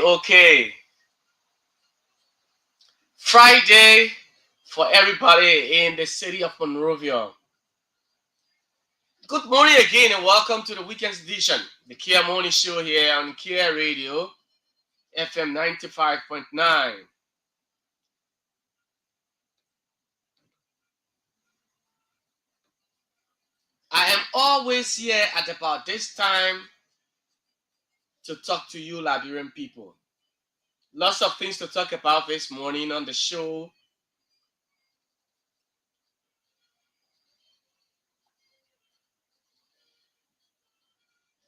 Okay. Friday for everybody in the city of Monrovia. Good morning again and welcome to the weekend's edition, the Kear Morning Show here on Kear Radio, FM 95.9. I am always here at about this time to talk to you Liberian people. Lots of things to talk about this morning on the show.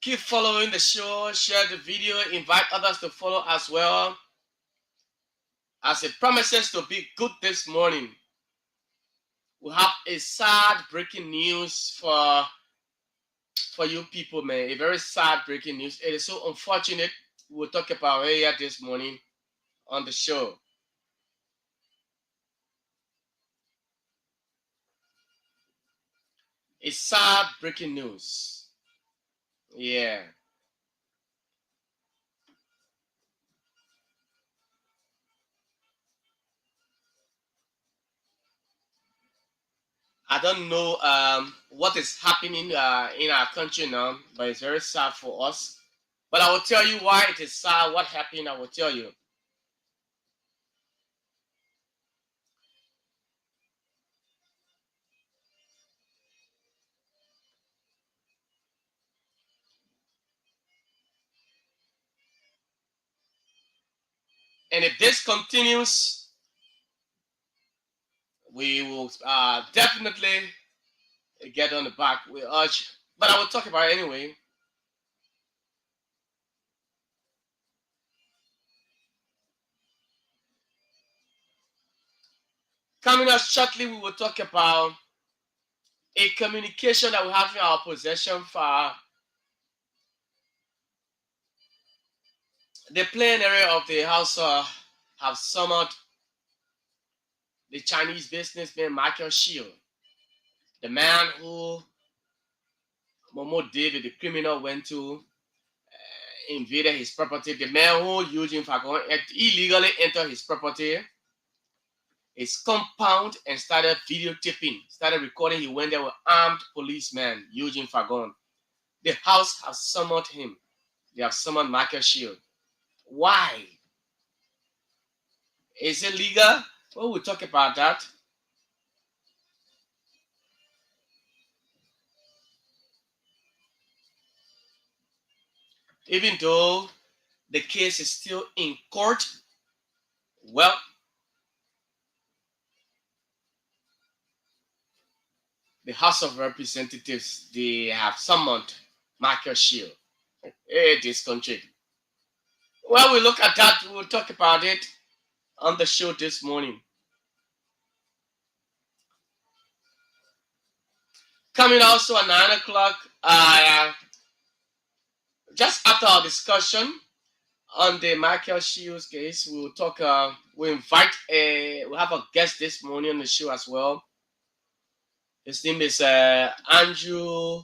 Keep following the show, share the video, invite others to follow as well. As it promises to be good this morning, we have a sad breaking news for you people, man. A very sad breaking news. It is so unfortunate. We'll talk about it here this morning on the show. A sad breaking news. Yeah. I don't know what is happening in our country now, but it's very sad for us. But I will tell you why it is sad. What happened, I will tell you. And if this continues, we will definitely get on the back. We urge, but I will talk about it anyway. Coming up shortly, we will talk about a communication that we have in our possession for the plenary of the House have summoned the Chinese businessman Michael Shield, the man who Momo David, the criminal, went to invaded his property. The man who Eugene Fagon illegally entered his property, his compound, and started videotaping, started recording. He went there with armed policemen, Eugene Fagon. The house has summoned him. They have summoned Michael Shield. Why? Is it legal? Well, we'll talk about that. Even though the case is still in court, well, the House of Representatives, they have summoned Michael Shield. Hey, this country. Well, we look at that. We'll talk about it on the show this morning. Coming also at 9 o'clock, just after our discussion on the Michael Shields case, we'll talk. We have a guest this morning on the show as well. His name is Andrew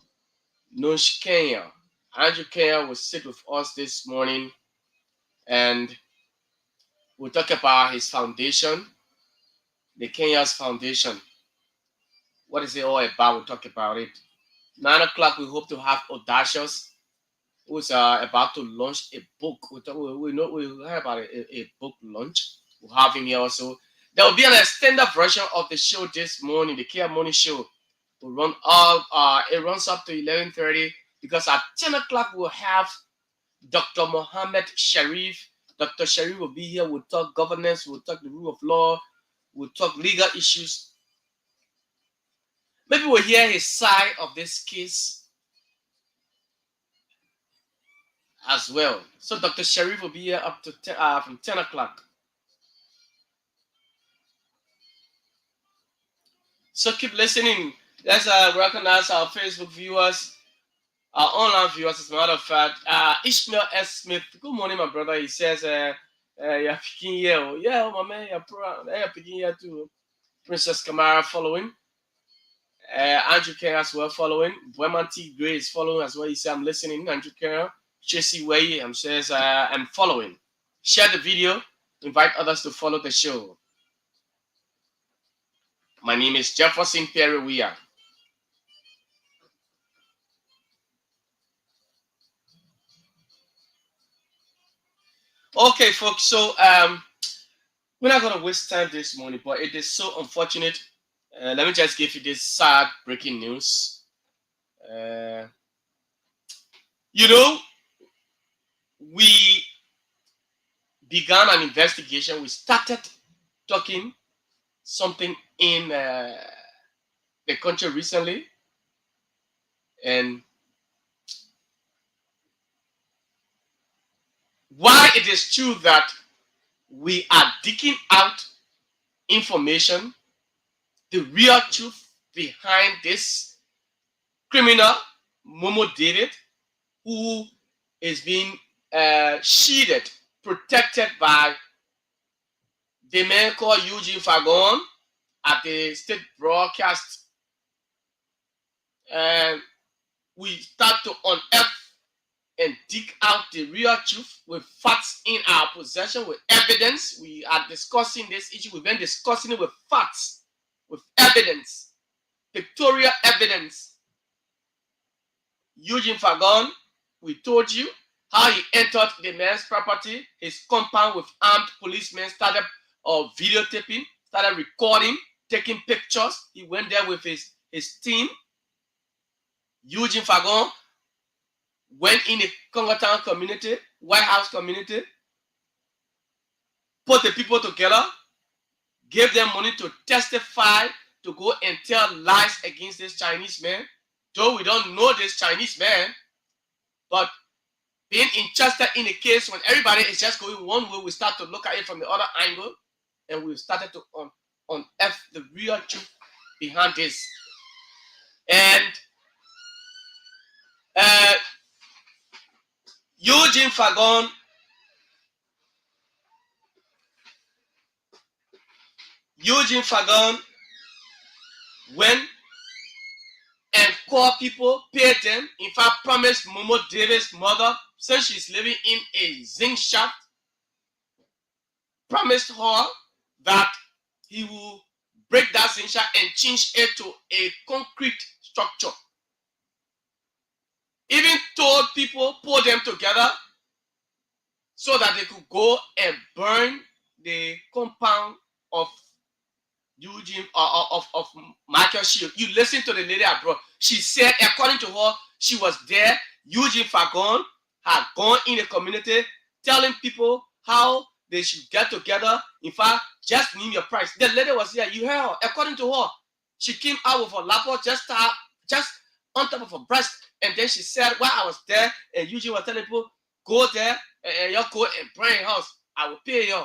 Kenyor. Andrew Kenyor will sit with us this morning, and we'll talk about his foundation, the Kenyor's Foundation. What is it all about? We'll talk about it. 9 o'clock, we hope to have Audacious, who's about to launch a book. We heard about a book launch. We'll have him here also. There will be an extended version of the show this morning, the Kear Morning Show. Will run all. It runs up to 11:30 because at 10 o'clock we'll have Dr. Mohammed Sharif. Dr. Sharif will be here. We'll talk governance. We'll talk the rule of law. We'll talk legal issues. Maybe we'll hear his side of this case as well. So Dr. Sharif will be here up to from 10 o'clock. So keep listening. Let's recognize our Facebook viewers, our online viewers. As a matter of fact, Ishmael S. Smith. Good morning, my brother. He says, "You're picking here. Yeah, my man, you're picking here too." Princess Kamara following. Andrew Kerr as well following. Weah T. Gray is following as well. He said, "I'm listening." Andrew Kerr. JC Weah says, "I'm following." Share the video. Invite others to follow the show. My name is Jefferson Perry Weah. Okay, folks. So we're not gonna waste time this morning, but it is so unfortunate. Let me just give you this sad breaking news. We began an investigation. We started talking something in the country recently, and while it is true that we are digging out information, the real truth behind this criminal, Momo David, who is being shielded, protected by the man called Eugene Fagon at the state broadcast. And we start to unearth and dig out the real truth with facts in our possession, with evidence. We are discussing this issue. We've been discussing it with facts, with evidence, pictorial evidence. Eugene Fagon, we told you how he entered the man's property, his compound with armed policemen, started videotaping, started recording, taking pictures. He went there with his team. Eugene Fagon went in the Congo Town community, White House community, put the people together, gave them money to testify, to go and tell lies against this Chinese man. Though we don't know this Chinese man, but being interested in a case when everybody is just going one way, we start to look at it from the other angle, and we started to unearth the real truth behind this. And Eugene Fagon went and called people, paid them. In fact, promised Momo Davis' mother, since she's living in a zinc shaft, promised her that he will break that zinc shaft and change it to a concrete structure. Even told people, pull them together so that they could go and burn the compound of Eugene of Michael Shield. You listen to the lady abroad. She said, according to her, she was there. Eugene Fagon had gone in the community telling people how they should get together. In fact, just name your price. The lady was here. You heard her. According to her, she came out with her laptop just on top of her breast. And then she said, while I was there, and Eugene was telling people, go there and y'all go and burn your house. I will pay you.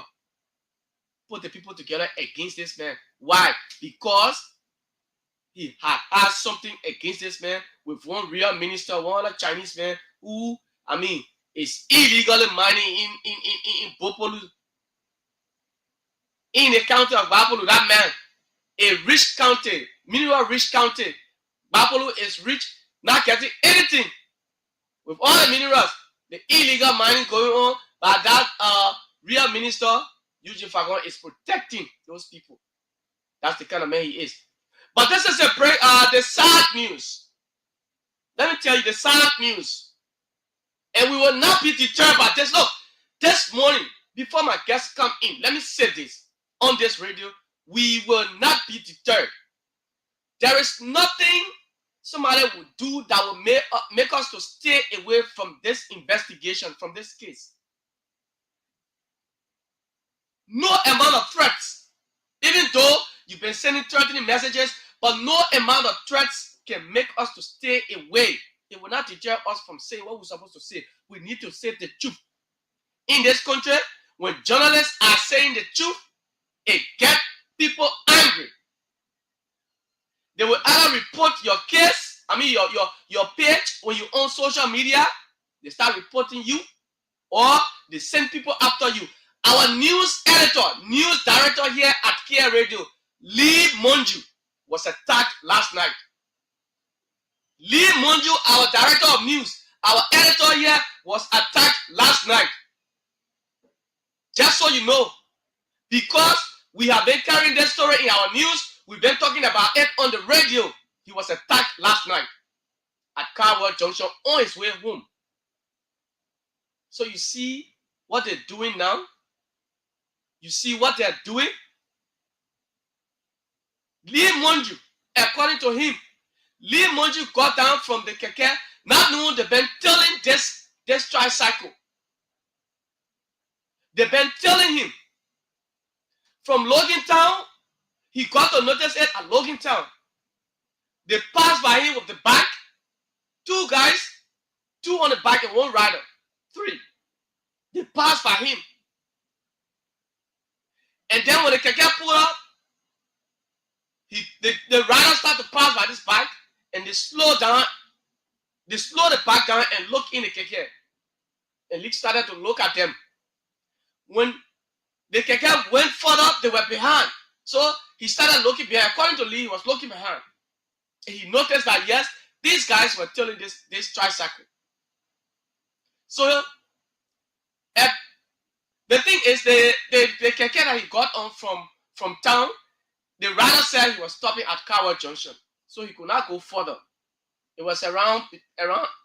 Put the people together against this man. Why? Because he had something against this man with one real minister, one other Chinese man who, is illegally mining in Bopolu. In the county of Bapolu, that man, a rich county, mineral rich county. Bapolu is rich, not getting anything. With all the minerals, the illegal mining going on, but that real minister, Eugene Fagon, is protecting those people. That's the kind of man he is. But this is the sad news. Let me tell you the sad news. And we will not be deterred by this. Look, this morning, before my guests come in, let me say this on this radio. We will not be deterred. There is nothing somebody will do that will make us to stay away from this investigation, from this case. No amount of threats, even though you've been sending threatening messages, but no amount of threats can make us to stay away. It will not deter us from saying what we're supposed to say. We need to say the truth. In this country, when journalists are saying the truth, it gets people angry. They will either report your case, your page when you own social media, they start reporting you, or they send people after you. Our news editor, news director here at Kear Radio, Lee Monju, was attacked last night. Lee Monju, our director of news, our editor here, was attacked last night. Just so you know, because we have been carrying this story in our news, we've been talking about it on the radio. He was attacked last night at Carwell Junction on his way home. So you see what they're doing now? You see what they're doing? Lee Monju, according to him, Lee Monju got down from the keke, not knowing they've been telling this tricycle. They've been telling him from Logan Town, he got to notice it at Logan Town. They passed by him with the bike, two guys, two on the bike and one rider, three. They passed by him. And then when the keke pulled up, the rider started to pass by this bike, and they slowed down. They slowed the bike down and looked in the keke. And Lee started to look at them. When the keke went further, they were behind. So he started looking behind. According to Lee, he was looking behind. And he noticed that, yes, these guys were telling this tricycle. So the thing is, the keke that he got on from town, the rider said he was stopping at Carwell Junction. So he could not go further. It was around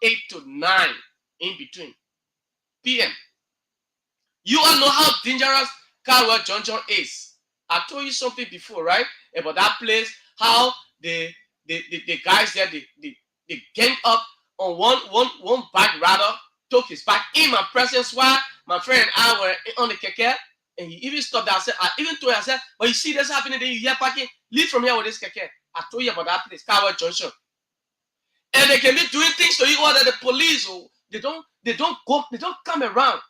8 to 9 in between p.m. You all know how dangerous Carwell Junction is. I told you something before, right? About that place, how the guys there, they ganged up on one bike rider, took his bike in my presence while my friend and I were on the keke, and he even stopped there. I even told him, I said, but you see this happening, then you hear parking, leave from here with this keke. I told you about that place, Carwell Junction. And they can be doing things to you or that the police, they don't come around.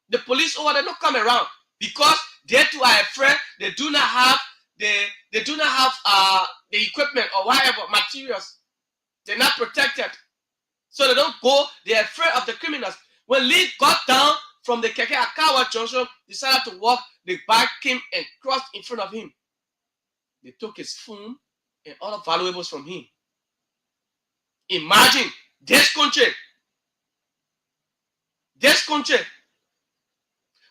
The police over there don't come around because they too are afraid. They do not have the equipment or whatever materials. They're not protected, so they don't go. They're afraid of the criminals. When Lee got down from the keke at Carwell Junction, decided to walk, the bike came and crossed in front of him. They took his phone and other valuables from him. Imagine this country,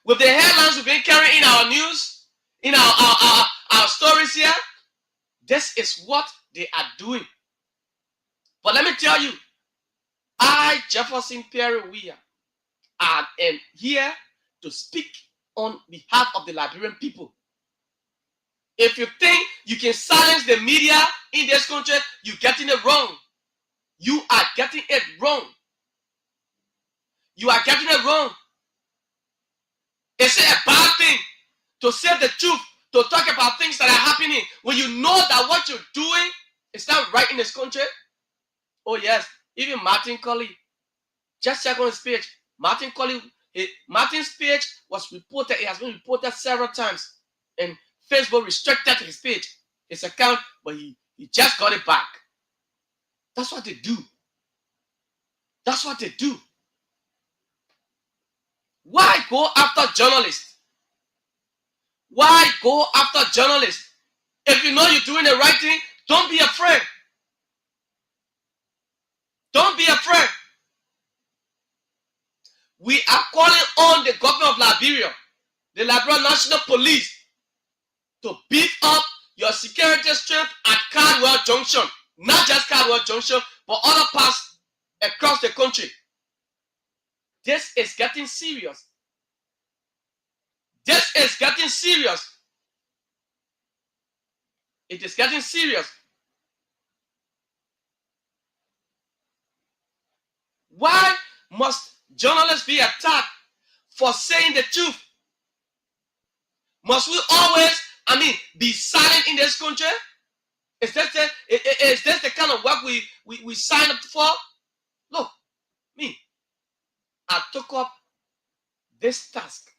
with the headlines we've been carrying in our news, in our stories here. This is what they are doing. But let me tell you, I, Jefferson Weah, I am here to speak on behalf of the Liberian people. If you think you can silence the media in this country, you're getting it wrong. You are getting it wrong. You are getting it wrong. It's a bad thing to say the truth, to talk about things that are happening when you know that what you're doing is not right in this country. Oh yes, even Martin Colley, just check on his page. Martin's page was reported. It has been reported several times, and Facebook restricted his page, his account, but he just got it back. That's what they do. That's what they do. Why go after journalists? Why go after journalists? If you know you're doing the right thing, don't be afraid. Don't be afraid. We are calling on the government of Liberia, the Liberian National Police, to beef up your security strength at Cardwell Junction. Not just Cardwell Junction, but other parts across the country. This is getting serious. This is getting serious. It is getting serious. Why must journalists be attacked for saying the truth? Must we always, be silent in this country? Is this the kind of work we sign up for? Look, I took up this task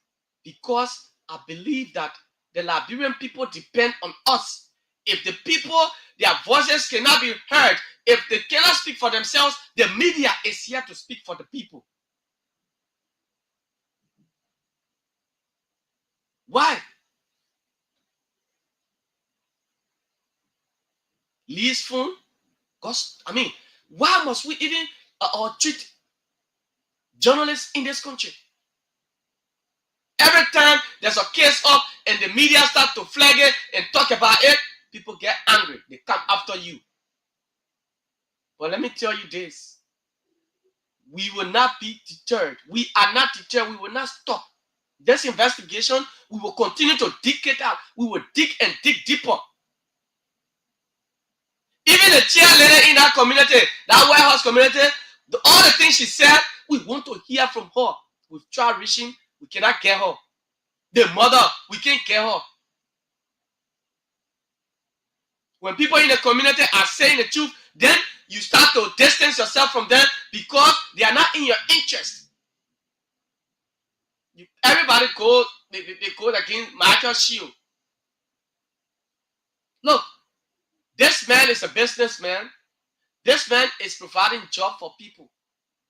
because I believe that the Liberian people depend on us. If the people, their voices cannot be heard, if they cannot speak for themselves, the media is here to speak for the people. Why? Lee's phone? Why must we even treat journalists in this country? Every time there's a case up and the media start to flag it and talk about it, people get angry. They come after you. But let me tell you this. We will not be deterred. We are not deterred. We will not stop this investigation. We will continue to dig it out. We will dig and dig deeper. Even the cheerleader in that community, that White House community, all the things she said, we want to hear from her. We've tried reaching, we cannot get her. The mother, we can't get her. When people in the community are saying the truth, then you start to distance yourself from them because they are not in your interest. Everybody goes, they go against Michael Shield. Look, this man is a businessman. This man is providing job for people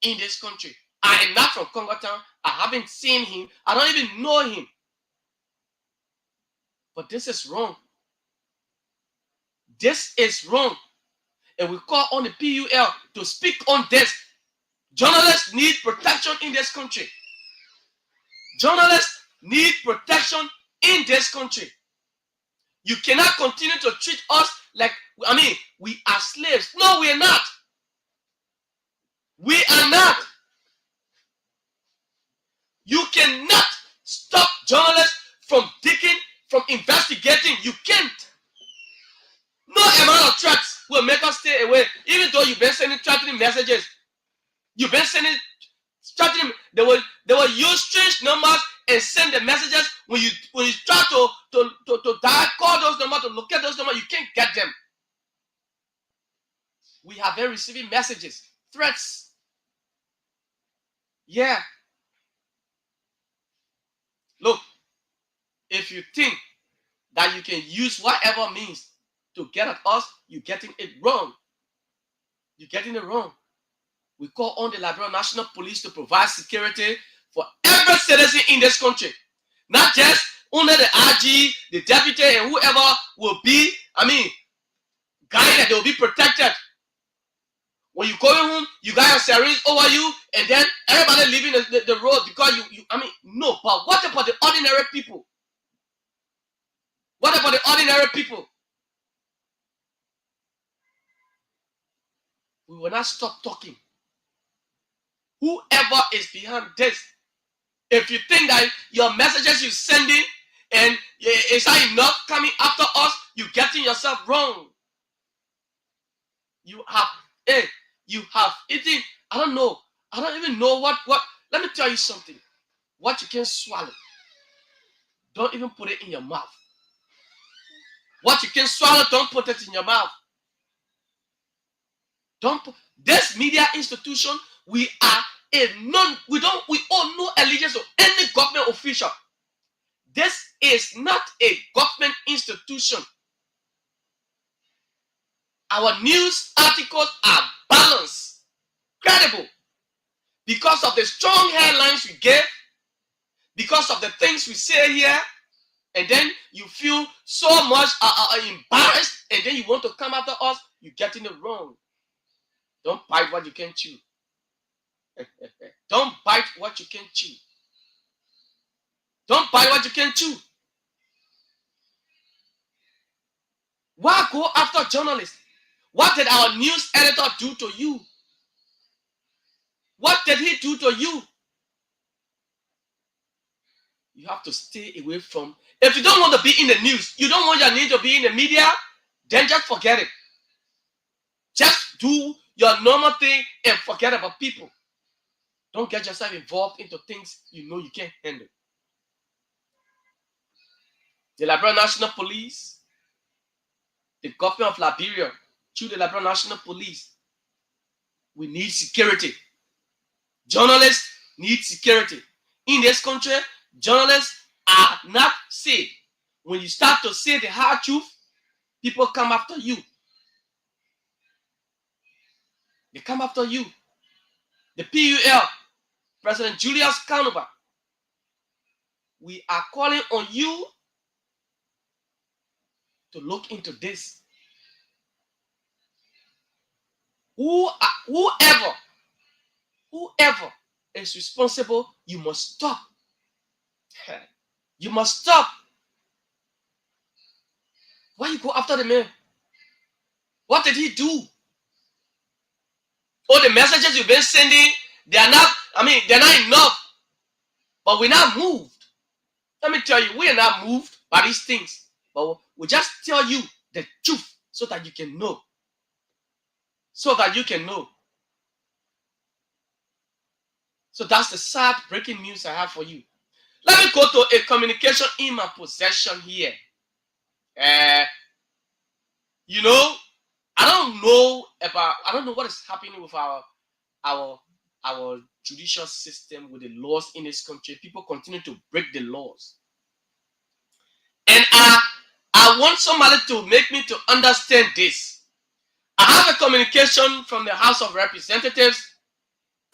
in this country. I am not from Congo Town. I haven't seen him. I don't even know him. But this is wrong. This is wrong. And we call on the PUL to speak on this. Journalists need protection in this country. Journalists need protection in this country. You cannot continue to treat us like, we are slaves. No, we are not. We are not. You cannot stop journalists from digging, from investigating. You can't. No amount of threats will make us stay away. Even though you've been sending threatening messages. You've been sending threatening. They will use strange numbers and send the messages. When you try to dial, call those numbers, to locate those numbers, you can't get them. We have been receiving messages, threats. Yeah. Look, if you think that you can use whatever means to get at us, you're getting it wrong. You're getting it wrong. We call on the Liberian National Police to provide security for every citizen in this country. Not just only the RG, the deputy, and whoever will be, guided, they will be protected. When you going home, you got your series over you, and then everybody leaving the road because no. But what about the ordinary people? What about the ordinary people? We will not stop talking. Whoever is behind this, if you think that your messages you're sending and is that enough coming after us, you're getting yourself wrong. You have eaten. I don't know. I don't even know what. Let me tell you something. What you can swallow, don't even put it in your mouth. What you can swallow, don't put it in your mouth. Don't put this media institution. We owe no allegiance to any government official. This is not a government institution. Our news articles are balanced, credible, because of the strong headlines we give, because of the things we say here, and then you feel so much embarrassed, and then you want to come after us. You're getting it wrong. Don't bite what you can chew. Don't bite what you can chew. Don't bite what you can chew. Why go after journalists? What did our news editor do to you? What did he do to you? You have to stay away from. If you don't want to be in the news, you don't want your name to be in the media, then just forget it. Just do your normal thing and forget about people. Don't get yourself involved into things you know you can't handle. The Liberia National Police, the government of Liberia, through the Liberia National Police, we need security. Journalists need security. In this country, journalists are not safe. When you start to say the hard truth, people come after you. They come after you. The PUL, President Julius Canova, we are calling on you to look into this. Whoever is responsible, you must stop. You must stop. Why you go after the man? What did he do? Oh, the messages you've been sending, they're not enough. But we're not moved. Let me tell you, we are not moved by these things. But we just tell you the truth so that you can know. So that you can know. So that's the sad breaking news I have for you. Let me go to a communication in my possession here. I don't know what is happening with our judicial system, with the laws in this country. People continue to break the laws. And I want somebody to make me to understand this. I have a communication from the House of Representatives,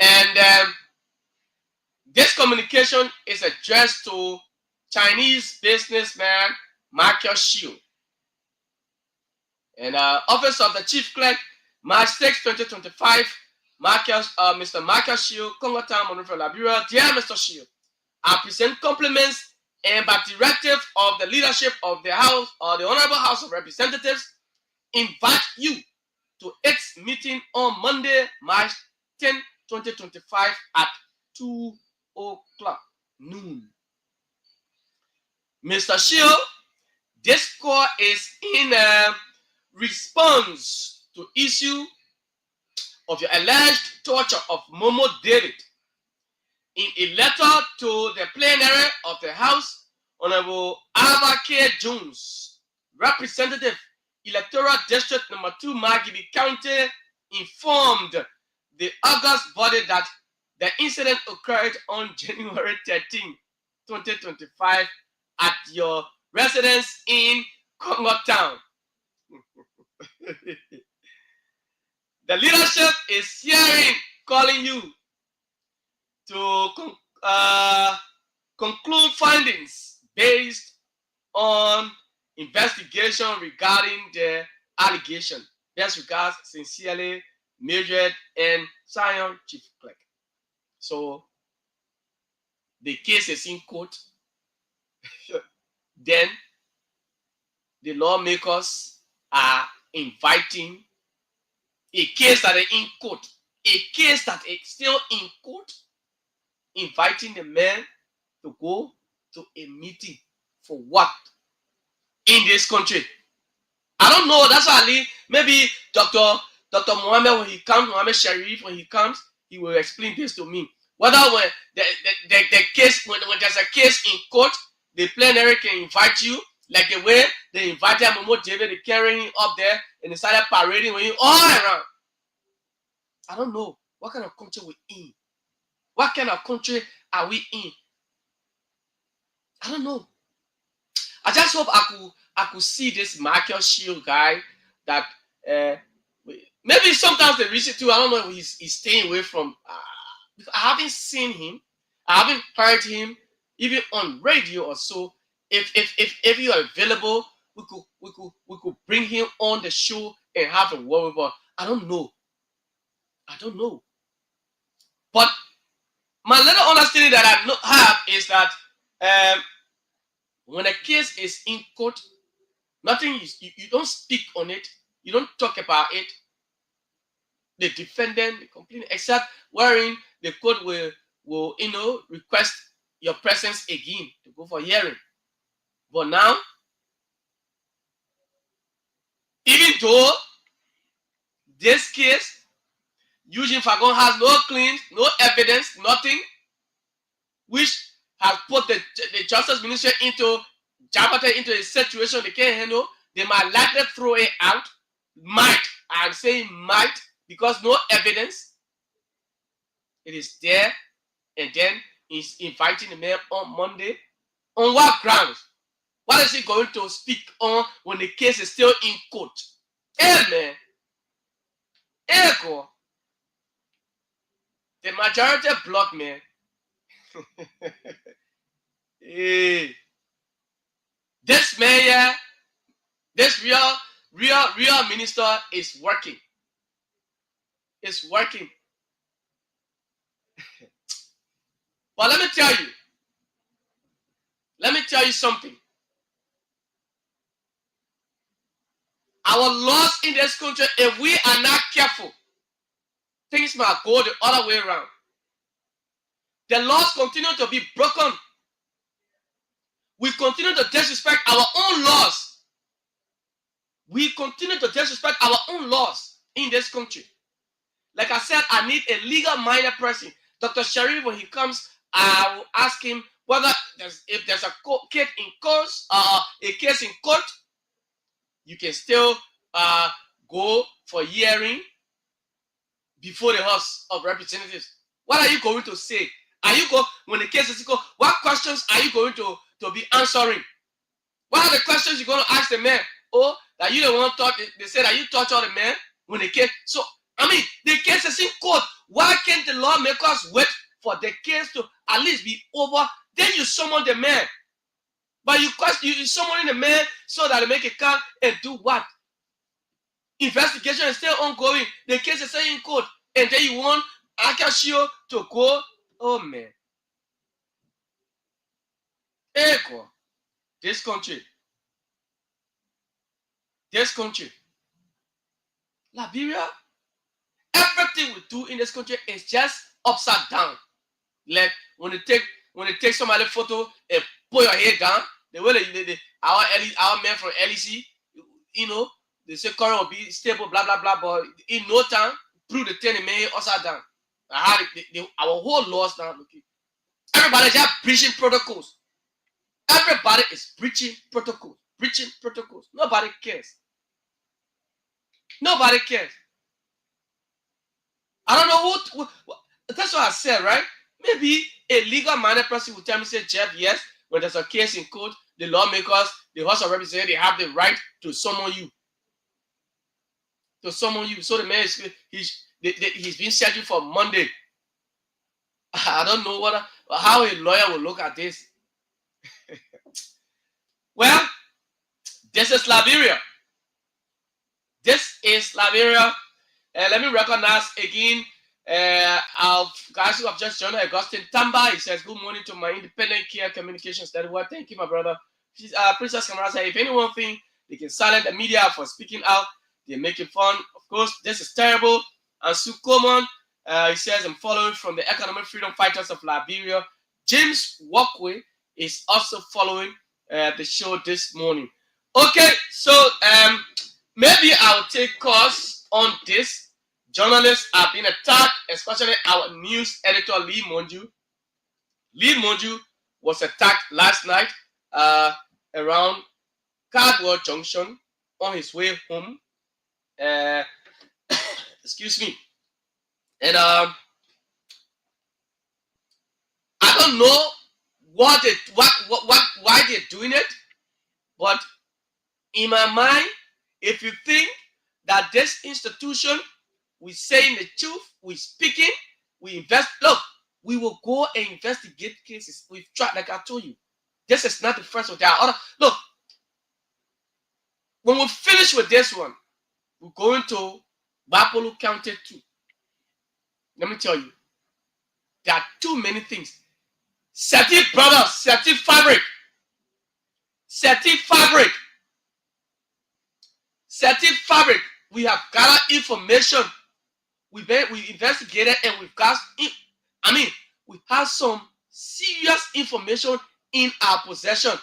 and this communication is addressed to Chinese businessman Michael Shield. And Office of the Chief Clerk, March 6, 2025, Mr. Michael Shield, Congo Town, Monrovia, Liberia. Dear Mr. Shield, I present compliments and by directive of the leadership of the House, or the Honorable House of Representatives, invite you to its meeting on Monday, March 10, 2025 at 2 o'clock noon. Mr. Shield, this call is in response to issue of your alleged torture of Momo David. In a letter to the plenary of the House, Honorable Alva K. Jones, Representative, Electoral District Number 2, Margibi County, informed the August body that the incident occurred on January 13, 2025 at your residence in Congo Town. The leadership is calling you to conclude findings based on investigation regarding the allegation. Best regards, sincerely, Mildred, and Zion, chief clerk. So the case is in court. Then the lawmakers are inviting a case that is in court, a case that is still in court, inviting the man to go to a meeting for what in this country? I don't know. That's why I leave. Maybe Dr. Mohammed, when he comes, Mohammed Sharif, when he comes, he will explain this to me. Whether when the case, when there's a case in court, the plenary can invite you, like the way they invited Momo David, they carrying him up there and they started parading with him all around. I don't know what kind of country we're in. What kind of country are we in? I don't know. I just hope I could see this Michael Shield guy that maybe sometimes the reason too. I don't know if he's staying away from. I haven't seen him. I haven't heard him even on radio or so. If you are available, we could bring him on the show and have a word. But I don't know. I don't know. But my little understanding that I have is that when a case is in court, nothing is you don't speak on it, you don't talk about it. The defendant, the complainant, except wherein the court will request your presence again to go for hearing. But now, even though this case, Eugene Fagon has no claims, no evidence, nothing, which has put the Justice Ministry into a situation they can't handle, they might likely throw it out. Might. I'm saying might because no evidence. It is there, and then he's inviting the man on Monday. On what grounds? What is he going to speak on when the case is still in court? Hey, man. Hey, go. The majority block, man. Hey. This mayor, this real minister is working. It's working. But let me tell you something. Our laws in this country, if we are not careful, things might go the other way around. The laws continue to be broken. We continue to disrespect our own laws. We continue to disrespect our own laws in this country. Like I said, I need a legal-minded person. Dr. Sharif, when he comes, I will ask him whether if there's a case in court, a case in court, you can still go for hearing before the House of Representatives. What are you going to say? When the case is go? What questions are you going to be answering? What are the questions you're going to ask the man? Oh, that you don't want to talk. They say that you torture the man when the case. So I mean, the case is in court. Why can't the lawmakers wait for the case to at least be over? Then you summon the man. But you summon the man so that they make a count and do what? Investigation is still ongoing. The case is still in court. And then you want Akashio to go. Oh, man. Echo. This country. Liberia. Everything we do in this country is just upside down. Like when they take somebody's photo and put your head down, the way our men from LEC, they say current will be stable, blah blah blah, but in no time, prove the thing and make it upside down. Our whole laws now. Okay. Everybody just preaching protocols. Everybody is preaching protocols. Nobody cares. Nobody cares. I don't know who that's what I said, right? Maybe a legal-minded person will tell me, say, Jeff, yes, when there's a case in court, the lawmakers, the House of Representatives, they have the right to summon you. So the man he's been scheduled for Monday. I don't know how a lawyer will look at this. Well, this is Liberia. Let me recognize again our guys who have just joined. Augustine Tamba, he says, good morning to my independent Kear communications network. Thank you, my brother. Princess Kamara said, if anyone think they can silence the media for speaking out, they're making fun. Of course, this is terrible. And Sukomon, he says, I'm following from the Economic Freedom Fighters of Liberia. James Walkway is also following the show this morning. Okay, so maybe I'll take course on this. Journalists have been attacked, especially our news editor Lee Monju. Lee Monju was attacked last night around Cardwell Junction on his way home. Excuse me. And I don't know why they're doing it, but in my mind, if you think that this institution, we saying the truth, we speaking, we invest. Look, we will go and investigate cases. We've tried, like I told you. This is not the first one. There are other. Look, when we finish with this one, we're going to Bapolo County 2. Let me tell you, there are too many things. Seti brothers, Seti fabric, Seti fabric, Seti fabric. We have gathered information. We investigated and we've got. We have some serious information in our possession.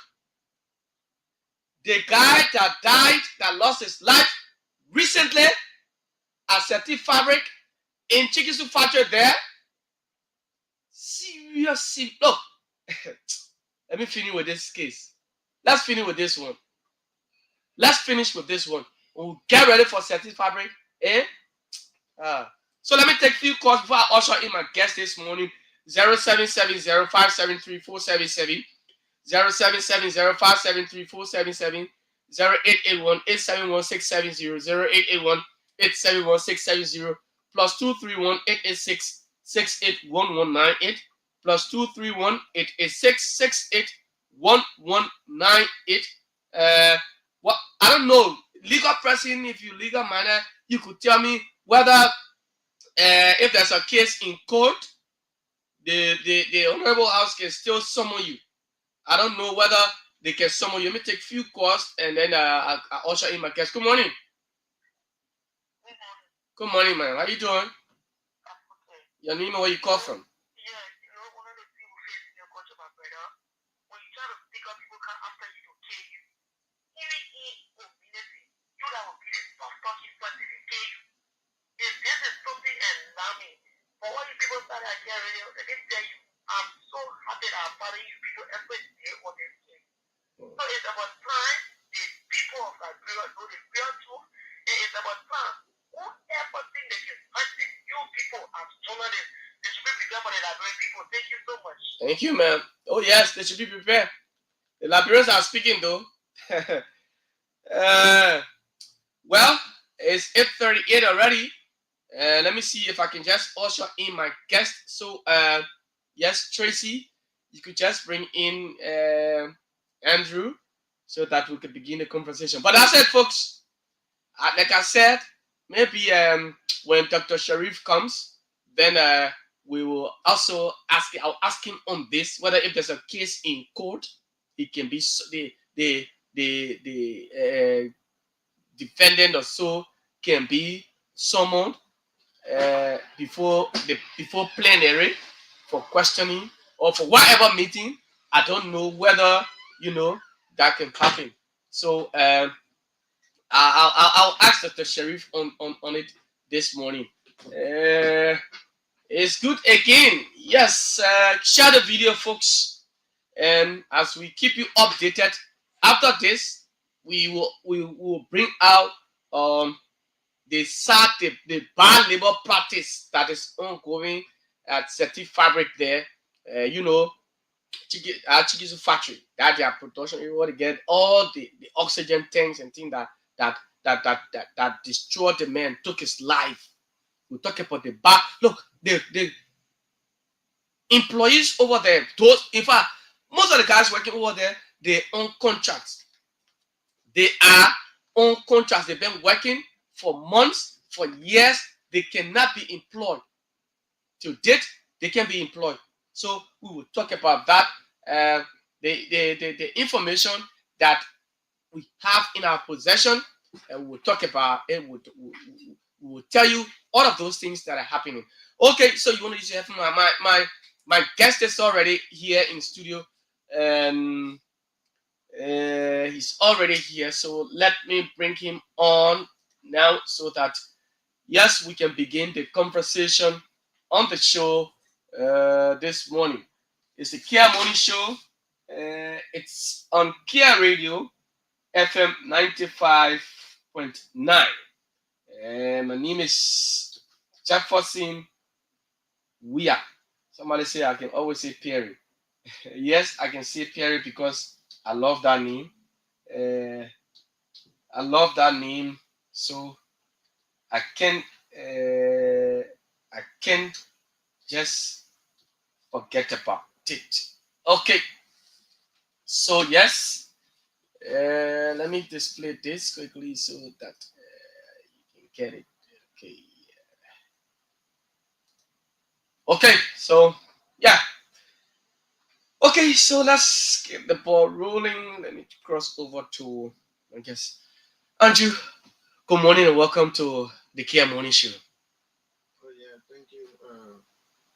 The guy that died, that lost his life recently at Seti Fabric in Chikisu factory there. Serious. Look, let me finish with this case. Let's finish with this one. Let's finish with this one. We'll get ready for Seti Fabric. So let me take a few calls before I usher in my guest this morning. 0770-573-477, 0770-573-477, 0881-871-670, 0881-871-670, plus 231-886-681198, plus 231-886-681198. What I don't know, legal person, if you legal manner, you could tell me whether if there's a case in court, the Honorable House can still summon you. I don't know whether they can summon you. Let me take a few calls and then I'll usher in my guest. Good morning. Good morning, man. How you doing? Your name and where you call from? For all you people that are here, let me tell you, I'm so happy that I'm following you people every day on this thing. So it's about time the people of Liberia know the real truth. It's about time whoever think they can fight the you people as journalists, they should be prepared for the Liberian people. Thank you so much. Thank you, man. Oh yes, they should be prepared. The Liberians are speaking though. Well, it's 8:38 already. Let me see if I can just usher in my guest. So, yes, Tracy, you could just bring in Andrew so that we could begin the conversation. But that's it, folks. Like I said, maybe when Dr. Sharif comes, then we will also ask. I'll ask him on this whether if there's a case in court, it can be the defendant or so can be summoned before plenary for questioning or for whatever meeting. I don't know whether that can happen. So I'll ask Dr. Sharif on it this morning. It's good again. Yes, share the video, folks, and as we keep you updated. After this, we will bring out the bad labor practice that is ongoing at Seti Fabric there. Chikisu factory, that their production, you want to get all the oxygen tanks and things that destroyed the man, took his life. We talk about the back. Look, the employees over there, those, in fact, most of the guys working over there, they're on contracts. They are on contracts. They've been working for months, for years. they cannot be employed. To date, they can be employed. So we will talk about that. Uh, the information that we have in our possession, and we'll talk about it. We will tell you all of those things that are happening. Okay, so you want to use your headphone? My guest is already here in studio, and he's already here. So let me bring him on now, so that yes, we can begin the conversation on the show this morning. It's the Kear Morning Show. It's on Kear Radio FM 95.9. My name is Jefferson Weah. Somebody say I can always say Perry. Yes, I can say Perry because I love that name. Uh, I love that name, so I can I can't just forget about it. Okay, so yes, let me display this quickly so that you can get it. Okay, okay, so yeah, okay, so let's get the ball rolling. Let me cross over to, I guess, Andrew. Good morning and welcome to the Kia Morning Show. Oh yeah, thank you.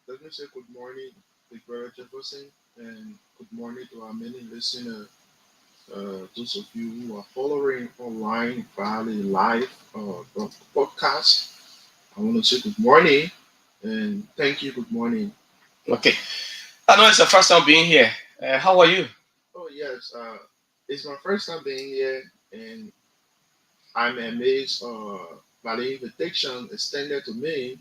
Let me say good morning, Big Brother Jefferson, and good morning to our many listeners. Those of you who are following online via the live podcast, I want to say good morning and thank you. Good morning. Okay, I know it's the first time being here. How are you? Oh yes, it's my first time being here, and I'm amazed by the invitation extended to me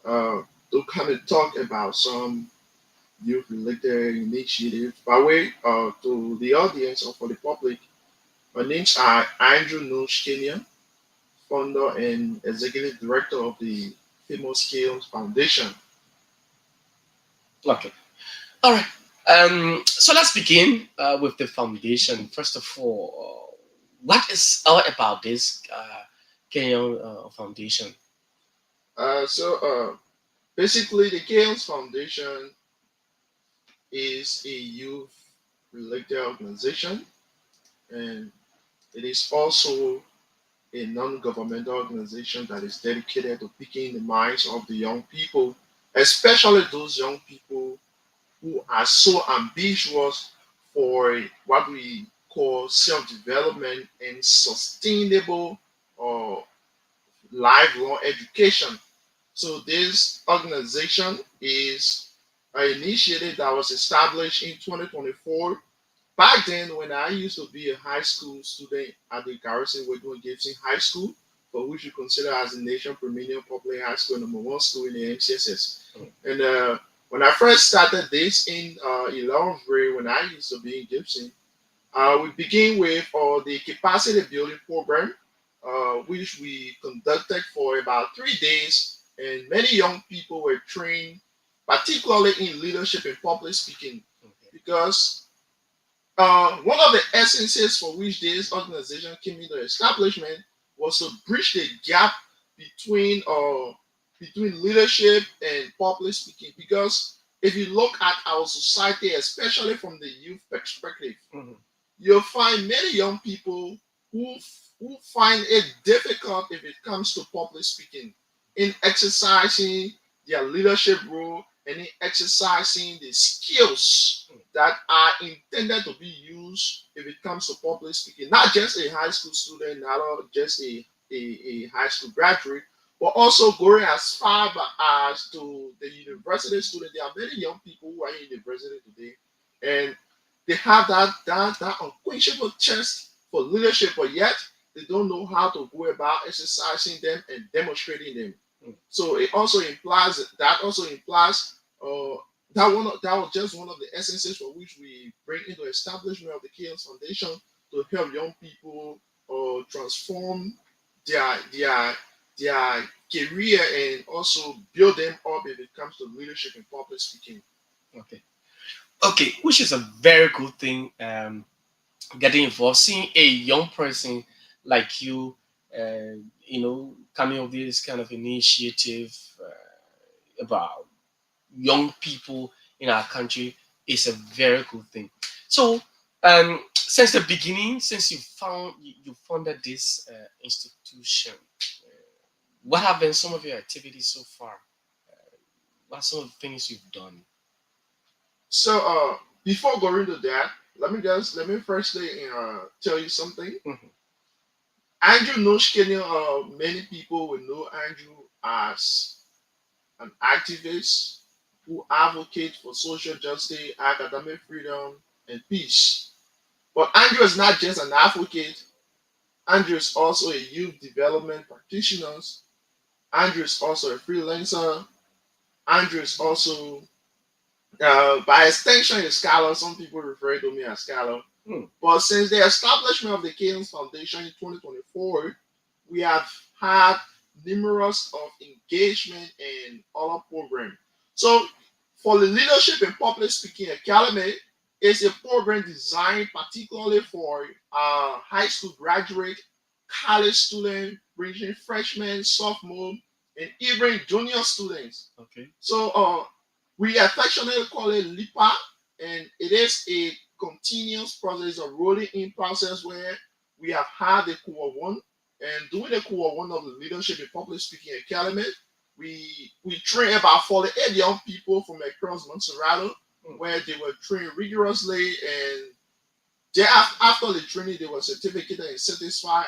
uh, to come and talk about some youth related initiative. By way to the audience or for the public, my name's Andrew Nush Kenyor, founder and executive director of the Famous Skills Foundation. Okay, all right. So let's begin with the foundation. First of all, what is all about this Kenyon Foundation? So basically, the Chaos Foundation is a youth related organization, and it is also a non-governmental organization that is dedicated to picking the minds of the young people, especially those young people who are so ambitious for what we call self-development and sustainable or lifelong education. So this organization is an initiative that was established in 2024. Back then, when I used to be a high school student at the Garrison Woodward Gibson High School, for which you consider as the nation premier public high school, number one school in the MCSS. And when I first started this in 11th grade, when I used to be in Gibson, we begin with the capacity building program, which we conducted for about 3 days, and many young people were trained, particularly in leadership and public speaking, because one of the essences for which this organization came into establishment was to bridge the gap between between leadership and public speaking. Because if you look at our society, especially from the youth perspective, Mhm. you'll find many young people who find it difficult if it comes to public speaking, in exercising their leadership role and in exercising the skills that are intended to be used if it comes to public speaking. Not just a high school student, not just a high school graduate, but also going as far as to the university student. There are many young people who are in university today, and they have that unquenchable thirst for leadership, but yet they don't know how to go about exercising them and demonstrating them. So it also implies uh, that was just one of the essences for which we bring into establishment of the Chaos Foundation to help young people transform their their career and also build them up if it comes to leadership and public speaking. Okay, okay, which is a very good thing. Getting involved, seeing a young person like you coming up with this kind of initiative about young people in our country is a very good thing. So, since the beginning, since you founded this institution, what have been some of your activities so far? What are some of the things you've done? So before going to that, let me firstly tell you something. Mhm. Andrew knows Kenya. Many people will know Andrew as an activist who advocates for social justice, academic freedom, and peace. But Andrew is not just an advocate. Andrew is also a youth development practitioner. Andrew is also a freelancer. Andrew is also, by extension, a scholar. Some people refer to me as scholar. Hmm. But since the establishment of the Cadence Foundation in 2024, we have had numerous of engagement in other programs. So for the Leadership in Public Speaking Academy, it's a program designed particularly for high school graduate, college student, ranging freshmen, sophomore, and even junior students. Okay. So we affectionately call it LIPA, and it is a continuous process, a rolling in process where we have had the core one, and doing the core one of the Leadership in Public Speaking Academy, we train about 48 young people from across Montserrat, where they were trained rigorously, and after the training they were certificated and satisfied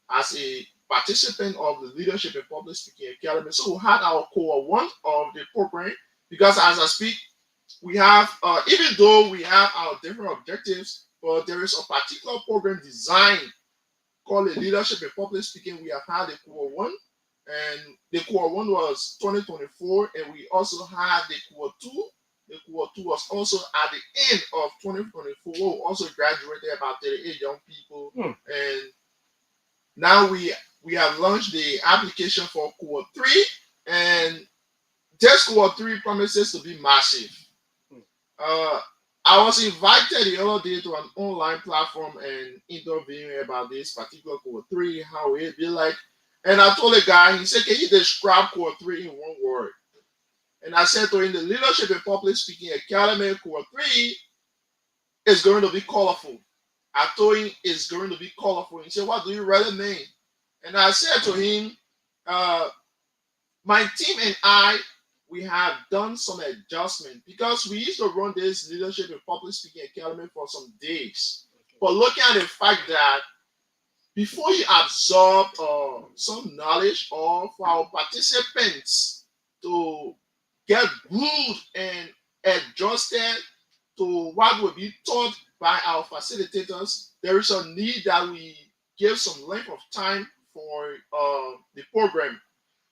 as a participant of the Leadership in Public Speaking Academy. So we had our core one of the program because as I speak, we have even though we have our different objectives, but there is a particular program designed called the Leadership in Public Speaking. We have had the core one, and the core one was 2024, and we also had the core two. The core two was also at the end of 2024. We also graduated about 38 young people, Hmm. and now we have launched the application for core three, and this core three promises to be massive. Hmm. Uh, I was invited the other day to an online platform and interviewing about this particular core three, how it be like. And I told the guy, he said, "Can you describe core three in one word?" And I said to him, "The Leadership in Public Speaking Academy core three is going to be colorful." I told him it's going to be colorful. He said, "What do you really mean?" And I said to him, uh, my team and I, we have done some adjustment because we used to run this Leadership in Public Speaking Academy for some days. Okay. But looking at the fact that before you absorb some knowledge or for our participants to get good and adjusted to what will be taught by our facilitators, there is a need that we give some length of time for the program.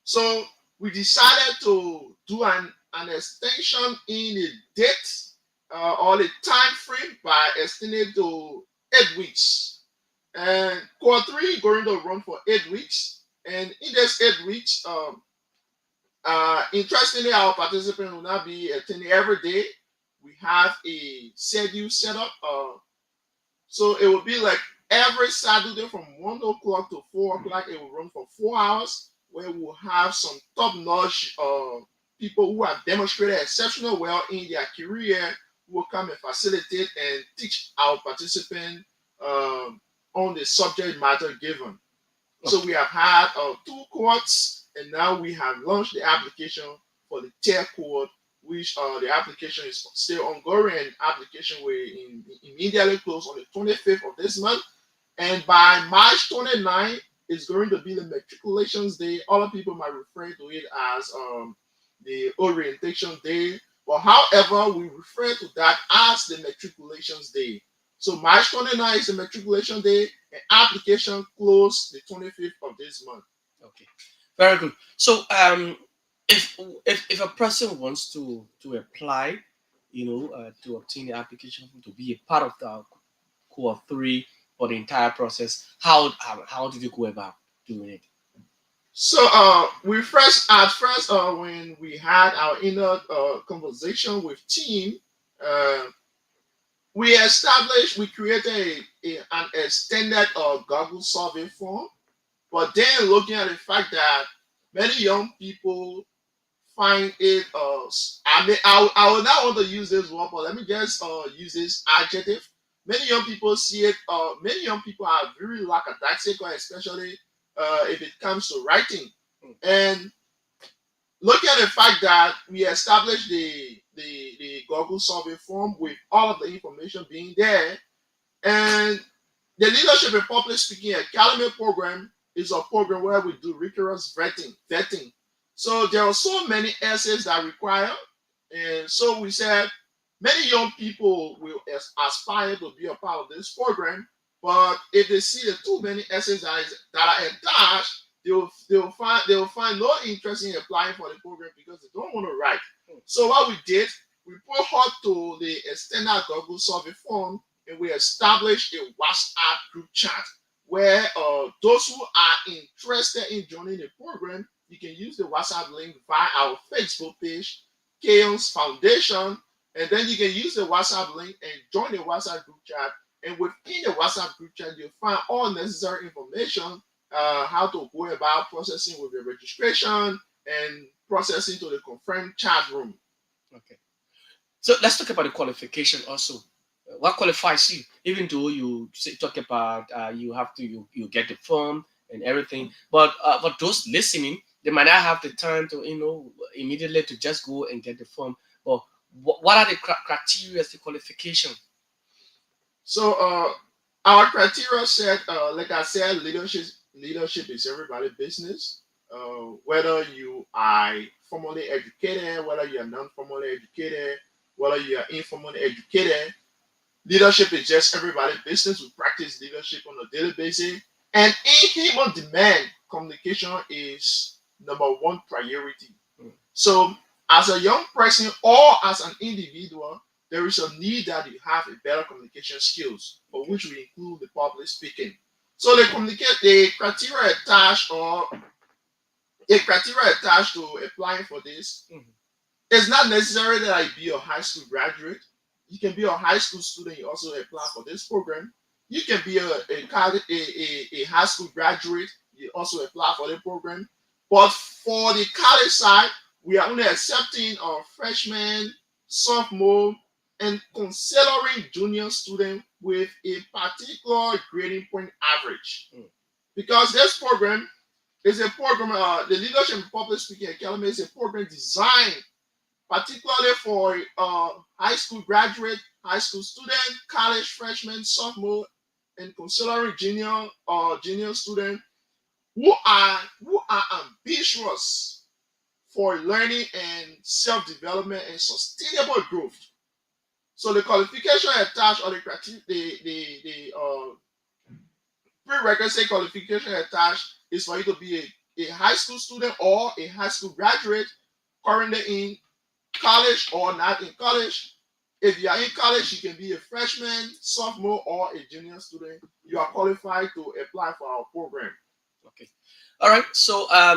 So we decided to do an extension in the date or the time frame by extending to 8 weeks. And core three going to run for 8 weeks. And in this 8 weeks, interestingly, our participants will not be attending every day. We have a schedule set up. So it will be like every Saturday from 1 o'clock to 4 o'clock. It will run for 4 hours, where we'll have some top-notch people who have demonstrated exceptional well in their career who will come and facilitate and teach our participants on the subject matter given. So we have had two cohorts, and now we have launched the application for the third cohort, which the application is still ongoing, and application will immediately close on the 25th of this month. And by March 29th, it's going to be the matriculations day. Other people might refer to it as the orientation day. But however, we refer to that as the matriculations day. So March 29th is the matriculation day, and application closed the 25th of this month. Okay. Very good. So, if if a person wants to apply, to obtain the application to be a part of the core three for the entire process, how did you go about doing it? So we at first when we had our inner conversation with team, uh, we created an extended Google survey form, but then looking at the fact that many young people find it, I will not want to use this word, but let me just use this adjective. Many young people see it, many young people are very lackadaisical, especially if it comes to writing. And look at the fact that we established the Google survey form with all of the information being there. And the Leadership in Public Speaking Academy program is a program where we do rigorous vetting. So there are so many essays that require, and so we said many young people will aspire to be a part of this program, but if they see the too many essays that are attached, they will find no interest in applying for the program because they don't want to write. So what we did, we put her to the extended Google survey form, and we established a WhatsApp group chat where those who are interested in joining the program, you can use the WhatsApp link via our Facebook page, Chaos Foundation, and then you can use the WhatsApp link and join the WhatsApp group chat. And within the WhatsApp group chat, you'll find all necessary information, how to go about processing with the registration and processing to the confirmed chat room. Okay. So let's talk about the qualification also. What qualifies you? Even though talk about you have to you get the form and everything, but for those listening, they might not have the time to immediately to just go and get the form. But what are the criteria, the qualification? So our criteria said, like I said, leadership is everybody's business. Whether you are formally educated, whether you are non-formally educated, whether you are informally educated, leadership is just everybody's business. We practice leadership on a daily basis. And in human demand, communication is number one priority. So, as a young person or as an individual, there is a need that you have a better communication skills, for which we include the public speaking. So, the criteria attached or a criteria attached to applying for this. It's not necessary that I be a high school graduate. You can be a high school student. You also apply for this program. You can be a high school graduate. You also apply for the program. But for the college side, we are only accepting our freshman, sophomore, and considering junior student with a particular grading point average. Because this program is a program, the Leadership in Public Speaking Academy is a program designed particularly for high school graduate, high school student, college freshman, sophomore, and considering junior student who are ambitious for learning and self-development and sustainable growth. So the qualification attached or the prerequisite qualification attached is for you to be a high school student or a high school graduate currently in college or not in college. If you are in college, you can be a freshman, sophomore, or a junior student. You are qualified to apply for our program. Okay. All right. So I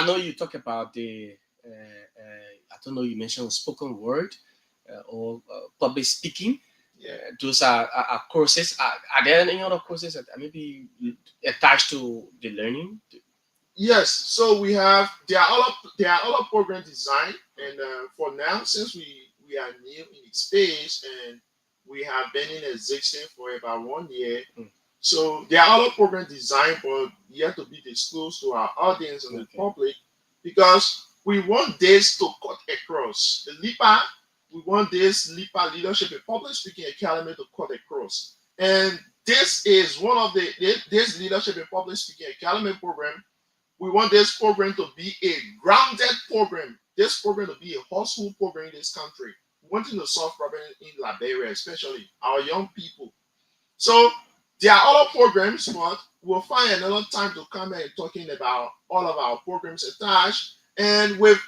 know you talk about the I don't know, you mentioned spoken word or public speaking. Yeah. Those are courses. Are there any other courses that maybe attached to the learning? Yes. So there are other program design, and for now, since we are new in the space and we have been in existence for about 1 year. So there are other program design, but yet to be disclosed to our audience and the public, because we want this to cut across. The LIPA, we want this LIPA Leadership in Public Speaking Academy to cut across. And this is one of this Leadership in Public Speaking Academy program. We want this program to be a grounded program. This program to be a household program in this country. We want to solve problems in Liberia, especially our young people. So there are other programs, but we'll find another time to come and talking about all of our programs attached. And with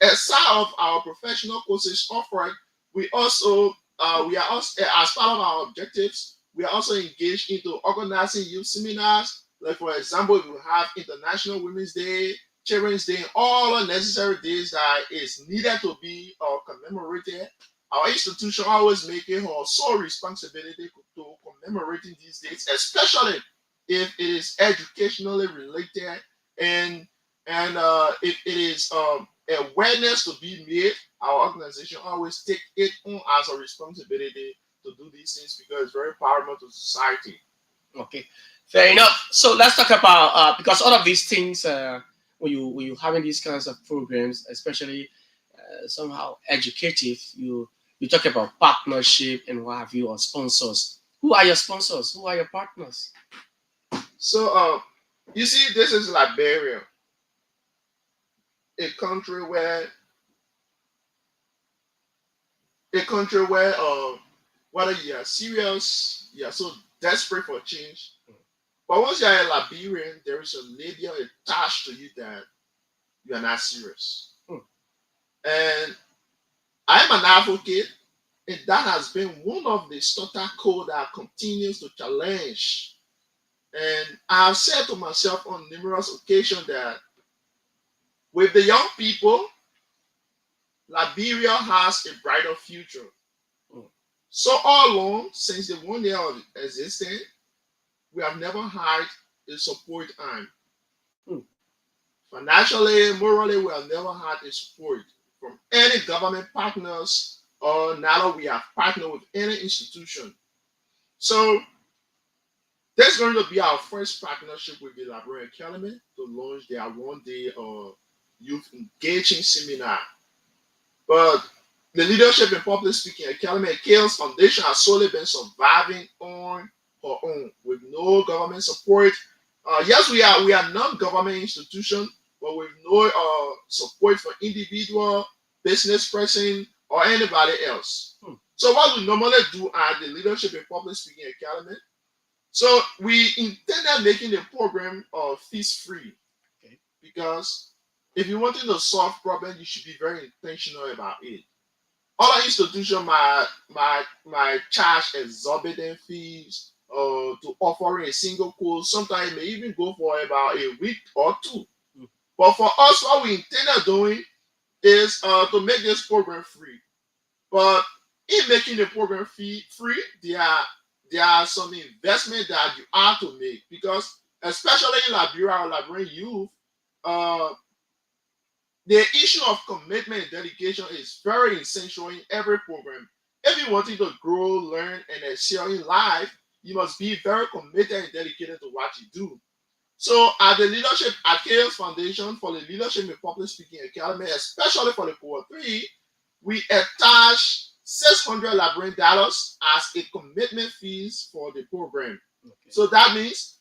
aside of our professional courses offered, we are also as part of our objectives, we are also engaged into organizing youth seminars. Like for example, we have International Women's Day, Children's Day, all the necessary days that is needed to be commemorated. our institution always make it her sole responsibility to commemorating these dates, especially if it is educationally related and if it is awareness to be made. Our organization always take it on as a responsibility to do these things because it's very paramount to society. Okay, fair enough. So let's talk about because all of these things when you having these kinds of programs, especially somehow educative, you talk about partnership and what have you or sponsors. Who are your sponsors? Who are your partners? So you see, this is Liberia, a country where whether you are serious, you are so desperate for change. But once you are a Liberian, there is a label attached to you that you are not serious. Hmm. And I'm an advocate, and that has been one of the starter code that continues to challenge. And I've said to myself on numerous occasions that with the young people, Liberia has a brighter future. Hmm. So all along, since the 1 year of existence, we have never had a support arm. Hmm. Financially, morally, we have never had a support from any government partners or now we have partnered with any institution. So that's going to be our first partnership with the Library Academy to launch their 1 day youth engaging seminar. But the Leadership in Public Speaking Academy and Kear's Foundation has solely been surviving on her own with no government support. Yes, we are non-government institution, but with no support for individual business person or anybody else. Hmm. So what we normally do at the Leadership in Public Speaking Academy, so we intended making the program fees free Okay. because if you wanted to solve problem, you should be very intentional about it. Other institutions might charge exorbitant fees to offering a single course. Sometimes it may even go for about a week or two. Hmm. But for us, what we intend on doing is to make this program free. But in making the program fee free, there are some investment that you have to make because especially in Liberia or Liberian youth, uh, the issue of commitment and dedication is very essential in every program. If you want to grow, learn, and excel in life, you must be very committed and dedicated to what you do. So, at the Leadership at Chaos Foundation for the Leadership in Public Speaking Academy, especially for the Core 3, we attach $600 as a commitment fees for the program. Okay. So that means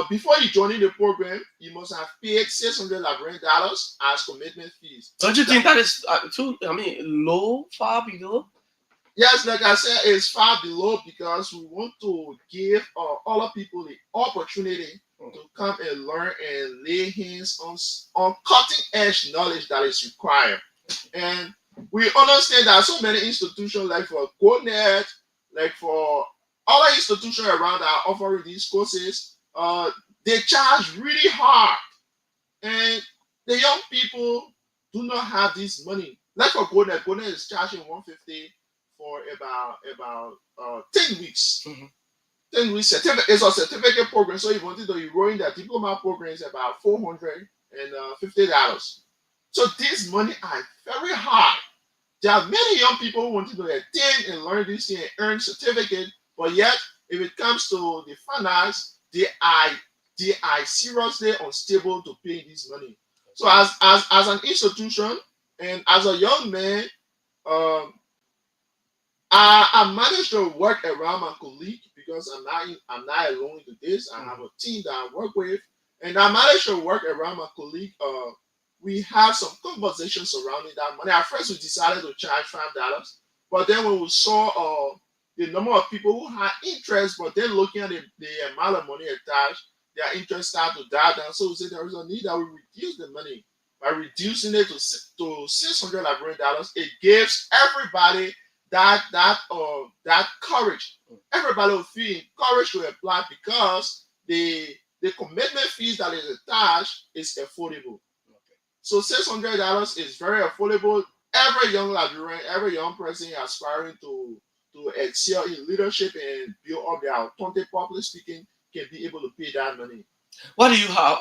before you join in the program, you must have paid $600 as commitment fees. Don't you think that is too? I mean, low, far below? Yes, like I said, it's far below because we want to give other people the opportunity to come and learn and lay hands on cutting edge knowledge that is required. And we understand that so many institutions, like for CoNet, like for other institutions around that are offering these courses, they charge really hard. And the young people do not have this money. Like for CoNet is charging 150 for about 10 weeks. Mhm. 10 weeks certificate. It's a certificate program. So if you wanted to enroll in that diploma program, is about $450. So these money are very high. There are many young people who want to attend and learn this thing and earn certificate, but yet if it comes to the finance, they are seriously unstable to pay this money. So as an institution and as a young man, um, I managed to work around my colleague because I'm not alone to this. I have a team that I work with, and I managed to work around my colleague. We had some conversations surrounding that money. At first, we decided to charge $5, but then when we saw the number of people who had interest, but then looking at the amount of money attached, their interest started to die down. So we said there is a need that we reduce the money by reducing it to $600. It gives everybody that courage. Everybody will feel encouraged to apply because the commitment fees that is attached is affordable. Okay. So $600 is very affordable. every young Liberian, every young person aspiring to excel in leadership and build up their authentic public speaking can be able to pay that money. What do you have?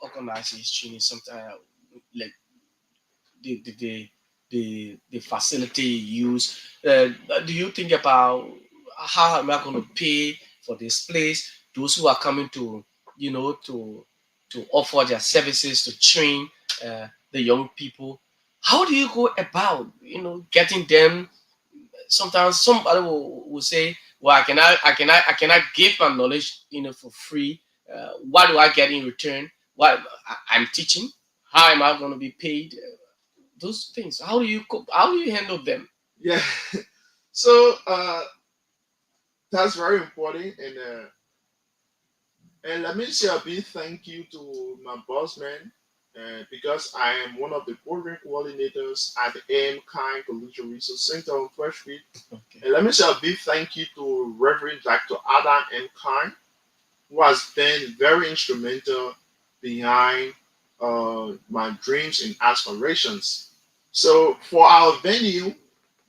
Organize this training sometimes, like the facility you use. Do you think about how am I going to pay for this place? Those who are coming to to offer their services to train the young people. How do you go about getting them? Sometimes somebody will say, "Well, I cannot give my knowledge for free. What do I get in return? What I'm teaching? How am I going to be paid? Those things. How do you cope? How do you handle them?" Yeah. So that's very important, and let me say a big thank you to my boss man, because I am one of the program coordinators at the AM Kind Collegiate Resource Center on Fresh Street. Okay. And let me say a big thank you to Reverend Dr. Adam M. Kind, who has been very instrumental behind my dreams and aspirations. So for our venue,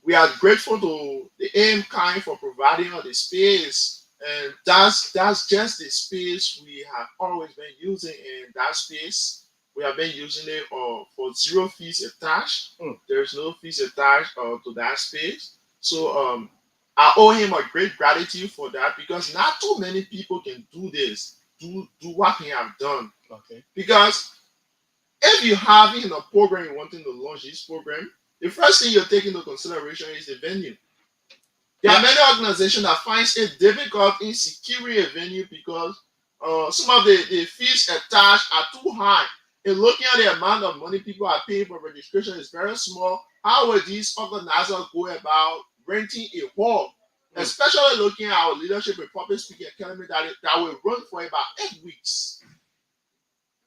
we are grateful to the AM Kind for providing us the space, and that's just the space we have always been using. In that space, we have been using it for zero fees attached. Mm. There's no fees attached to that space. So I owe him a great gratitude for that, because not too many people can do this, do what he have done. Okay. Because if you have in a program you wanting to launch this program, the first thing you're taking into consideration is the venue. There are Yeah. many organizations that finds it difficult in securing a venue because some of the fees attached are too high. And looking at the amount of money people are paying for registration is very small. How will these organizers go about renting a hall? Mm. Especially looking at our leadership and public speaking academy that will run for about 8 weeks.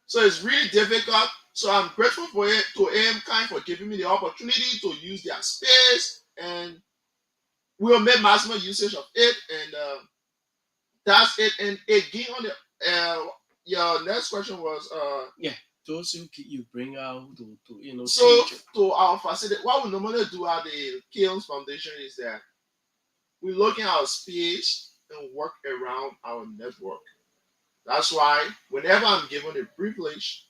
So it's really difficult. So I'm grateful for it to AM Kind for giving me the opportunity to use their space, and we'll make maximum usage of it. And that's it. And again, on the your next question was Yeah. Those who you bring out to so teach. to our facility, what we normally do at the Kilns Foundation is that we look at our space and work around our network. That's why whenever I'm given a privilege,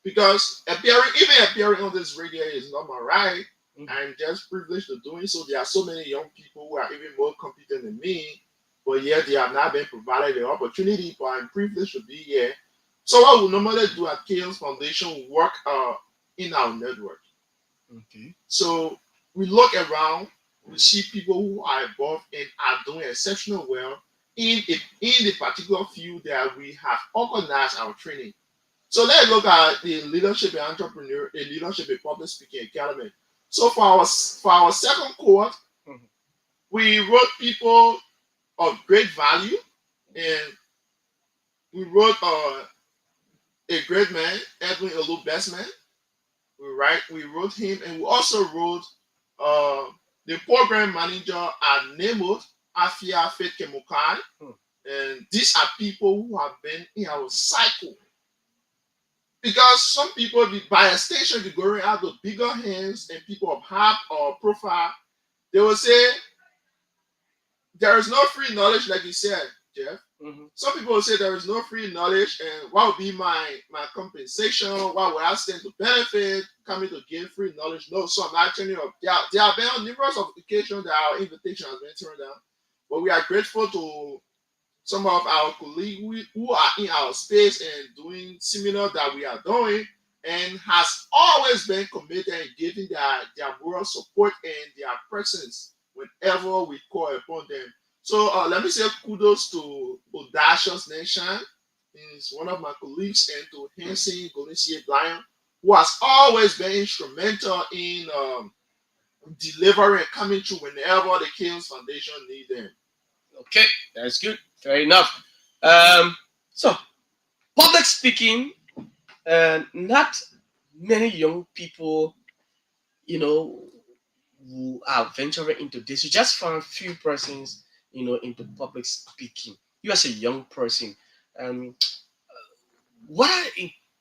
because even appearing on this radio is not my right. Mhm. I'm just privileged to doing so. There are so many young people who are even more competent than me, but yet they have not been provided the opportunity. But I'm privileged to be here. So what we normally do at Chaos Foundation, we work in our network. Okay. So we look around, we see people who are above and are doing exceptional well in the particular field that we have organized our training. So let's look at the leadership and entrepreneur, the leadership and public speaking academy. So for our second cohort, Mhm. we wrote people of great value, and we wrote a great man, Edwin Olu Bestman. We wrote him, and we also wrote uh, the program manager at Nemot, Afia Faith Kemukai. Hmm. And these are people who have been in our cycle. Because some people, by extension, be going out with bigger hands and people of high or profile, they will say there is no free knowledge, like you said, Jeff. Mhm. Some people will say there is no free knowledge, and what will be my compensation? What will I stand to benefit coming to gain free knowledge? No, so I'm actually there have been on numerous of occasions that our invitation has been turned down, but we are grateful to some of our colleagues who are in our space and doing similar that we are doing, and has always been committed and giving their moral support and their presence whenever we call upon them. So let me say kudos to Audacious Nation. He's one of my colleagues, and to Hansen Golicia Blind, who has always been instrumental in delivering and coming through whenever the Kings Foundation need them. Okay, that's good. Fair enough. Um, so public speaking, not many young people, who are venturing into this. You just found few persons, into public speaking. You as a young person, um, what are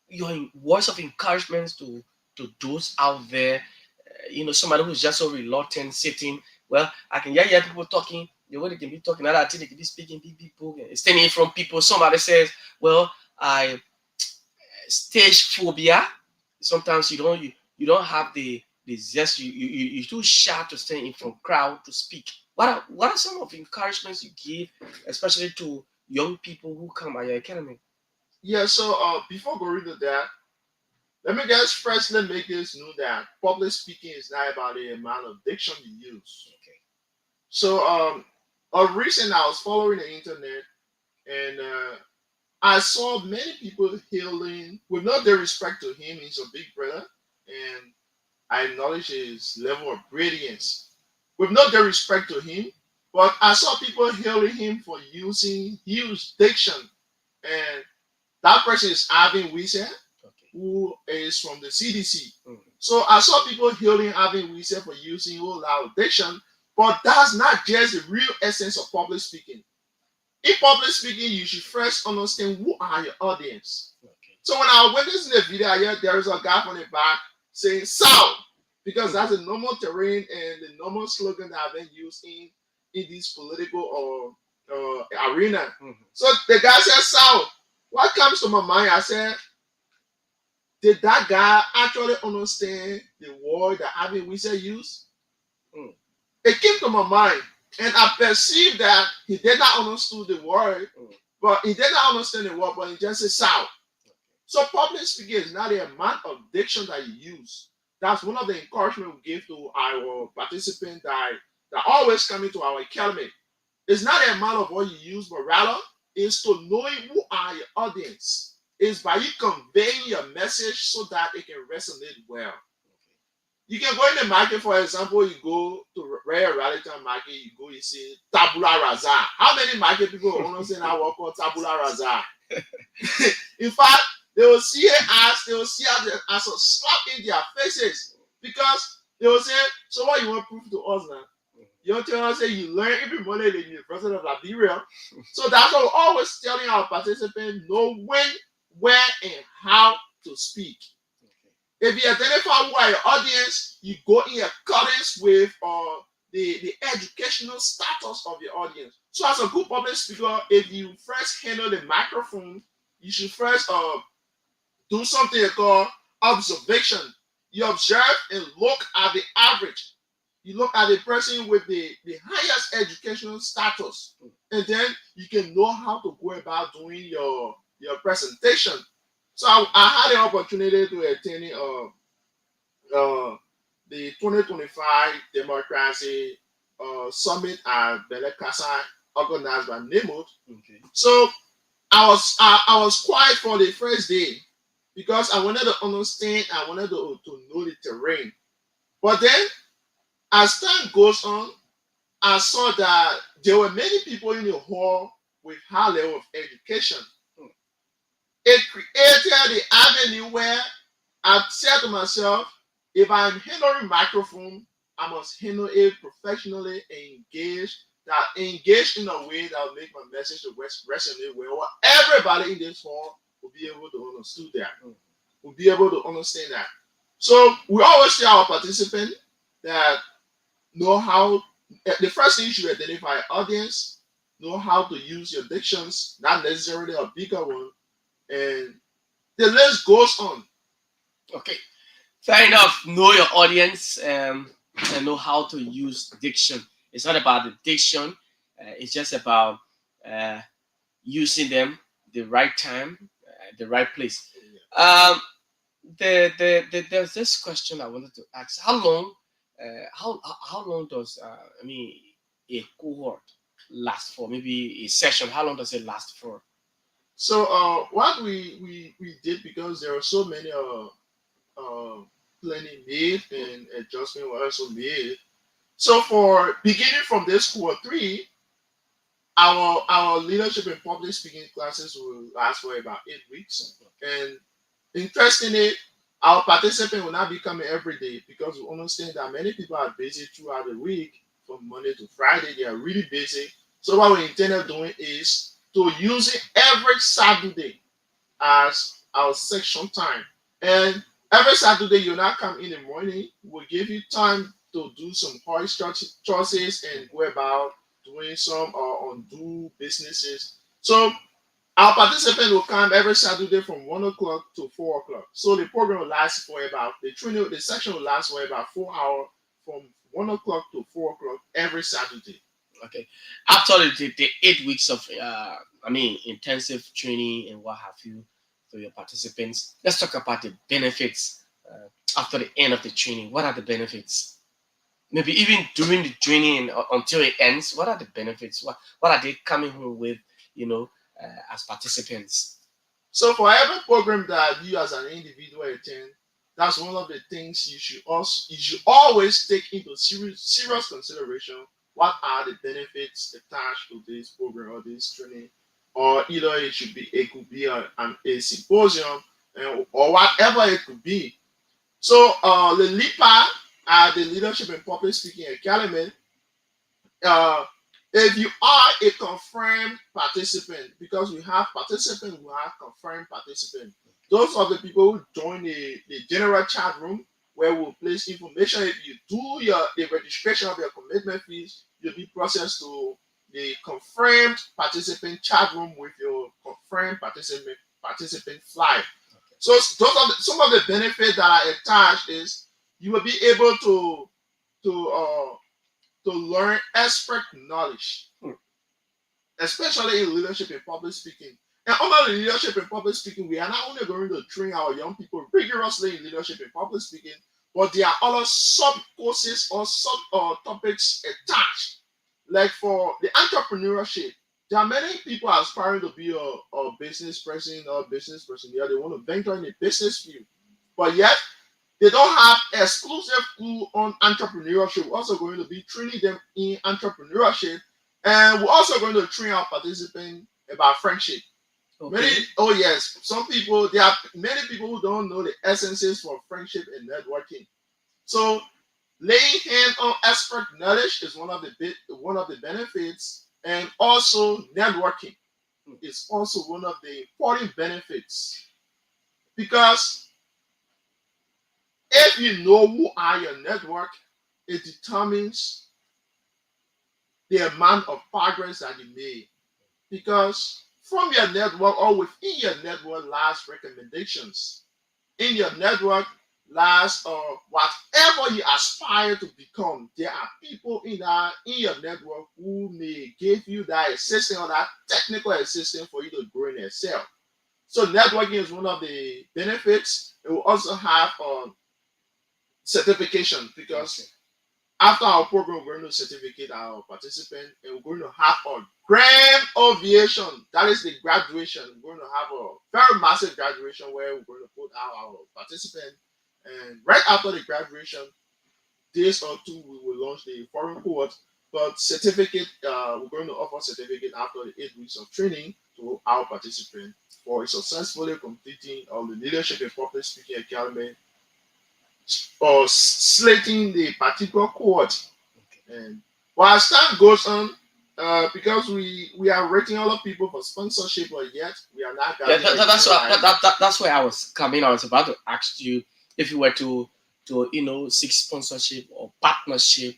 your words of encouragement to those out there? somebody who's just so reluctant, sitting. Well, I can hear people talking. The way they can be talking, other thing they can be speaking, big people, standing in front of people. Somebody says, "Well, I stage phobia." Sometimes you don't have the zest. You're too shy to stand in front of crowd to speak. What are some of the encouragements you give, especially to young people who come by your academy? Yeah, so before going to that, let me just firstly make this known that public speaking is not about the amount of diction you use. Okay. So of recent I was following the internet and I saw many people hailing with no disrespect to him, he's a big brother, and I acknowledge his level of brilliance. With no disrespect to him, but I saw people hailing him for using huge diction. And that person is Avin Weah, Okay. who is from the CDC. Mhm. So I saw people hailing Avin Weah for using whole lot of diction, but that's not just the real essence of public speaking. In public speaking, you should first understand who are your audience. Okay. So when I went into the video, I heard there is a guy from the back saying "South" because that's a normal terrain and the normal slogan that I've been used in this political or arena. Mhm. So the guy said "South." What comes to my mind? I said, did that guy actually understand the word that Abby Wizard used? Mm. It came to my mind, and I perceived that he did not understand the word, Mm. but he did not understand the word, but he just said "South." So public speaking is not the amount of diction that you use. That's one of the encouragement we give to our participants that always come into our academy. It's not the amount of what you use, but rather is to knowing who are your audience. It's by you conveying your message so that it can resonate well. You can go in the market, for example, you go to rare rally time market, you go, you see tabula rasa. How many market people understand how we call tabula rasa? In fact, they will see it as they will see it as a slap in their faces because they will say, "So what you want to prove to us now? You want to tell us that you learn every morning in the University of Liberia." So that's what we're always telling our participants: know when, where, and how to speak. If you identify who are your audience, you go in accordance with the educational status of your audience. So as a good public speaker, if you first handle the microphone, you should first do something called observation. You observe and look at the average. You look at the person with the highest educational status, and then you can know how to go about doing your presentation. So I had the opportunity to attend uh, the 2025 Democracy Summit at Belekasa, organized by NEMOT. Okay. So I was quiet for the first day because I wanted to understand, I wanted to know the terrain. But then as time goes on, I saw that there were many people in the hall with high level of education. It created the avenue where I said to myself, if I'm handling microphone, I must handle it professionally and engaged in a way that will make my message to resonate well. Everybody in this hall will be able to understand that. Will be able to understand that. So we always tell our participant that know how the first thing you should identify audience, know how to use your dictions, not necessarily a bigger one, and the list goes on. Okay. Fair enough. Know your audience, and know how to use diction. It's not about the diction. It's just about uh, using them the right time, the right place. Um, there's this question I wanted to ask. How long does a cohort last for? Maybe a session. How long does it last for? So what we did, because there are so many uh, planning made and adjustment were also made. So for beginning from this school 3, our leadership and public speaking classes will last for about 8 weeks. And interestingly, our participant will not be coming every day because we understand that many people are busy throughout the week from Monday to Friday. They are really busy. So what we intended doing is to use it every Saturday as our section time. And Every Saturday, you not come in the morning. We'll give you time to do some hard choices and go about doing some undo businesses. So our participant will come every Saturday from 1 o'clock to 4 o'clock. So the program will last for about the session will last for about 4 hours from 1 o'clock to 4 o'clock every Saturday. Okay. After the 8 weeks of intensive training and what have you for your participants, let's talk about the benefits after the end of the training. What are the benefits? Maybe even during the training until it ends. What are the benefits? What are they coming home with? You know, as participants. So for every program that you as an individual attend, that's one of the things you should always take into serious consideration. What are the benefits attached to this program or this training? Or either it could be a symposium or whatever it could be. So the LIPA, the Leadership in Public Speaking Academy, uh, if you are a confirmed participant, because we have participants who have confirmed participants, those are the people who join the general chat room where we'll place information. If you do the registration of your commitment fees, you'll be processed to the confirmed participant chat room with your confirmed participant flyer. So those are some of the benefits that are attached is you will be able to learn expert knowledge, especially in leadership and public speaking. And under the leadership and public speaking, we are not only going to train our young people rigorously in leadership and public speaking, but there are other sub courses or sub topics attached. Like for the entrepreneurship, there are many people aspiring to be a business person or business person. Yeah, they want to venture in the business field, but yet they don't have exclusive clue on entrepreneurship. We're also going to be training them in entrepreneurship, and we're also going to train our participants about friendship. Many, Okay. oh yes, some people there are many people who don't know the essences for friendship and networking. So laying hand on expert knowledge is one of the benefits, and also networking is also one of the important benefits because if you know who are your network, it determines the amount of progress that you made. Because from your network or within your network lies recommendations. In your network lies whatever you aspire to become. There are people in your network who may give you that assistance or that technical assistance for you to grow and excel. So networking is one of the benefits. It will also have certification Okay. because after our program, we're going to certificate our participant and we're going to have a grand ovation. That is the graduation. We're going to have a very massive graduation where we're going to put out our participant. And right after the graduation, days or two, we will launch the foreign cohort. But certificate, we're going to offer certificate after the 8 weeks of training to our participant for successfully completing the Leadership and Public Speaking Academy or slating the particular cohort. And while as time goes on, because we are rating other people for sponsorship, but yet we are not Yeah, gathering a green light. that's where I was coming. I was about to ask you if you were to seek sponsorship or partnership.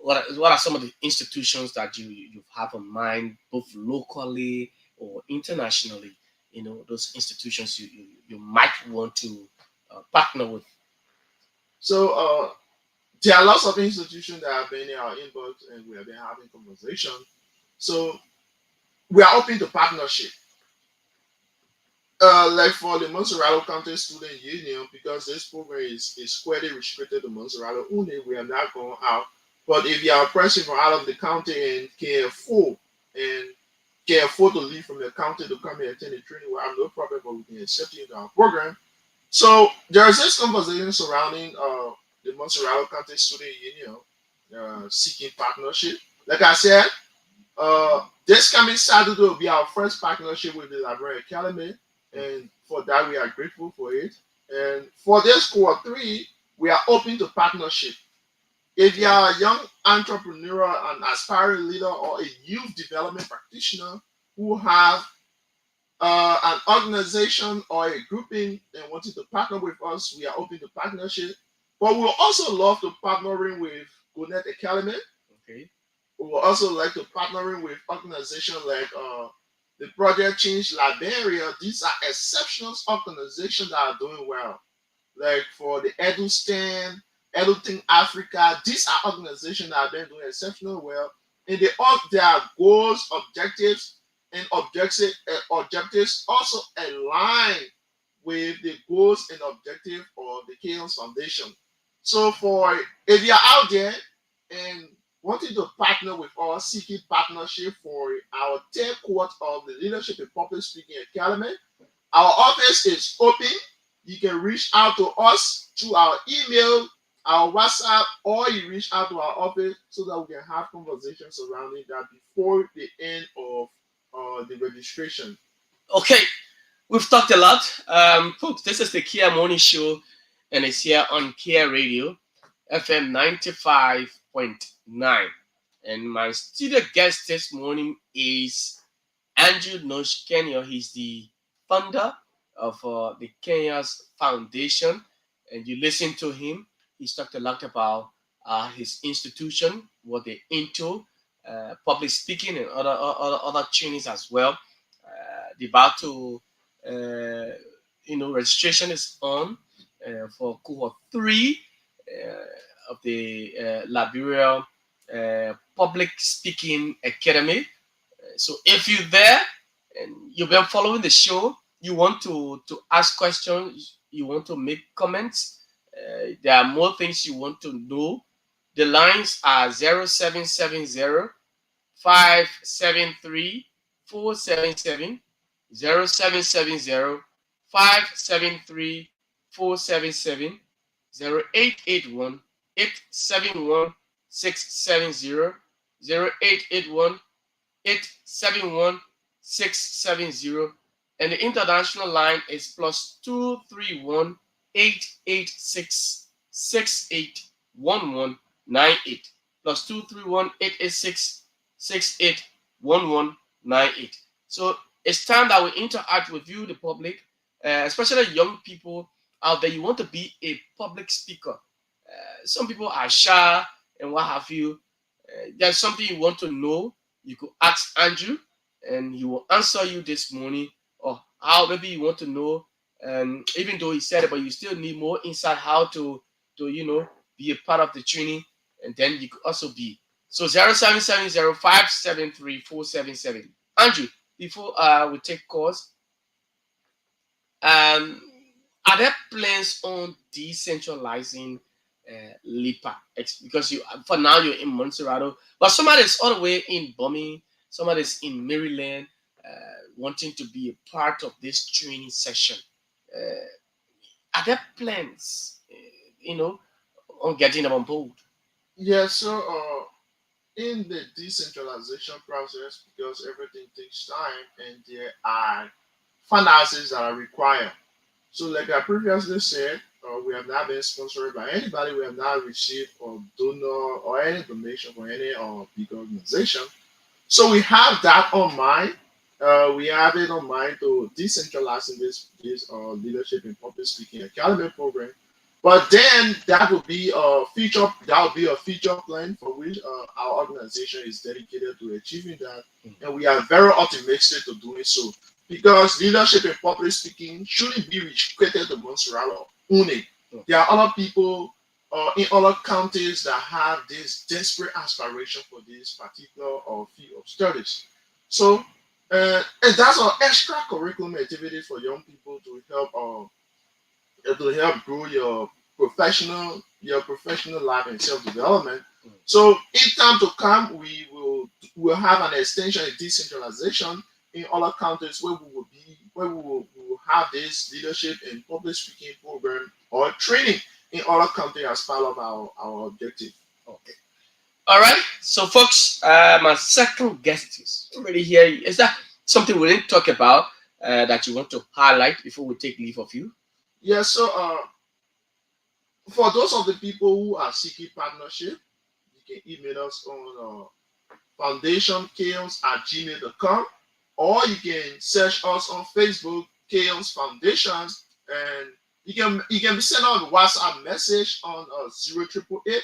What are some of the institutions that you have in mind, both locally or internationally? Those institutions you might want to partner with. So there are lots of institutions that have been in our inbox and we have been having conversation. So we are open to partnership. Like for the Montserrat County Student Union, because this program is squarely restricted to Montserrat only, we are not going out. But if you are a person from out of the county and can afford to leave from the county to come and attend the training, we have no problem, but we can accept you into our program. So there is this conversation surrounding the Montserrat County Student Union seeking partnership. Like I said, this coming Saturday will be our first partnership with the Library Academy, and for that we are grateful for it. And for this quarter three, we are open to partnership. If you are a young entrepreneur, an aspiring leader, or a youth development practitioner who have an organization or a grouping and wanting to partner with us, we are open to partnership. But we will also love to partnering with Gonet Academy. Okay. We would also like to partnering with organizations like the Project Change Liberia. These are exceptional organizations that are doing well. Like for the EduSTAN, EduThink Africa, these are organizations that have been doing exceptionally well. And they all their goals, objectives, and objectives also align with the goals and objective of the Chaos Foundation. So for if you're out there and wanting to partner with us, seeking partnership for our third quarter of the Leadership in Public Speaking Academy, our office is open. You can reach out to us through our email, our WhatsApp, or you reach out to our office so that we can have conversations surrounding that before the end of the registration. Okay. We've talked a lot. Folks, this is the Kear Morning Show, and it's here on Kear Radio, FM 95.9. And my studio guest this morning is Andrew Nosh Kenyor. He's the founder of the Kenya's Foundation. And you listen to him. He's talked a lot about his institution, what they're into, public speaking, and other trainings as well. The about to registration is on for cohort 3 of the Liberia Public Speaking Academy. So if you're there and you've been following the show, you want to ask questions, you want to make comments, there are more things you want to know. The lines are 0770 573 477, 0770 573 477, 0881 871 670, 0881 871 670, and the international line is plus 231 886 681198, plus 231 886 681198. So it's time that we interact with you, the public, especially young people out there. You want to be a public speaker. Some people are shy and what have you. There's something you want to know, you could ask Andrew, and he will answer you this morning. Or how maybe you want to know, even though he said it, but you still need more insight how to be a part of the training, and then you could also be. So 0770 Andrew, before we take calls, um, are there plans on decentralizing LIPA? Because you for now you're in Montserrat, but somebody is all the way in Birmingham, somebody is in Maryland, wanting to be a part of this training session. Are there plans, on getting them on board? Yeah, so in the decentralization process, because everything takes time and there are finances that are required. So, like I previously said, we have not been sponsored by anybody. We have not received or donor or any donation from any big organization. So we have that on mind. We have it on mind to decentralize in this leadership in public speaking academy program. But then that will be a feature. That will be a feature plan for which our organization is dedicated to achieving that, and we are very optimistic to doing so. Because leadership in public speaking shouldn't be restricted to Montserrat only. There are other people in other counties that have this desperate aspiration for this particular field of studies. So, and that's an extra curriculum activity for young people to help grow your professional life and self development. So, in time to come, we will have an extension in decentralization in other countries where we will have this leadership and public speaking program or training in other countries as part of our objective. Okay. All right. So, folks, my second guest is already here. Is that something we didn't talk about that you want to highlight before we take leave of you? Yeah, so for those of the people who are seeking partnership, you can email us on foundationchaos@gmail.com. or you can search us on Facebook, Chaos Foundation, and you can send out a WhatsApp message on 0888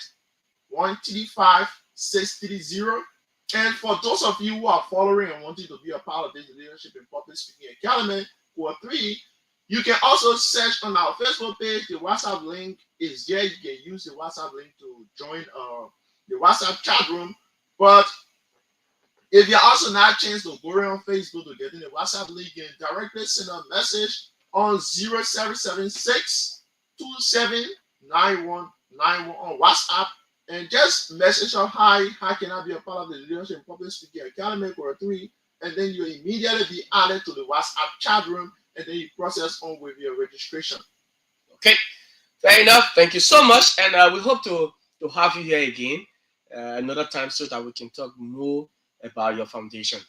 And for those of you who are following and wanting to be a part of this leadership in public speaking academy, core 3, you can also search on our Facebook page. The WhatsApp link is there. You can use the WhatsApp link to join the WhatsApp chat room. But if you also not chance to go around Facebook to get in the WhatsApp link, you can directly send a message on 0776 on WhatsApp and just message up, hi, how can I be a part of the Leadership in Public Speaking Academy Core 3? And then you immediately be added to the WhatsApp chat room and then you process on with your registration. Okay, fair enough. Thank you so much. And we hope to have you here again another time so that we can talk more about your foundation.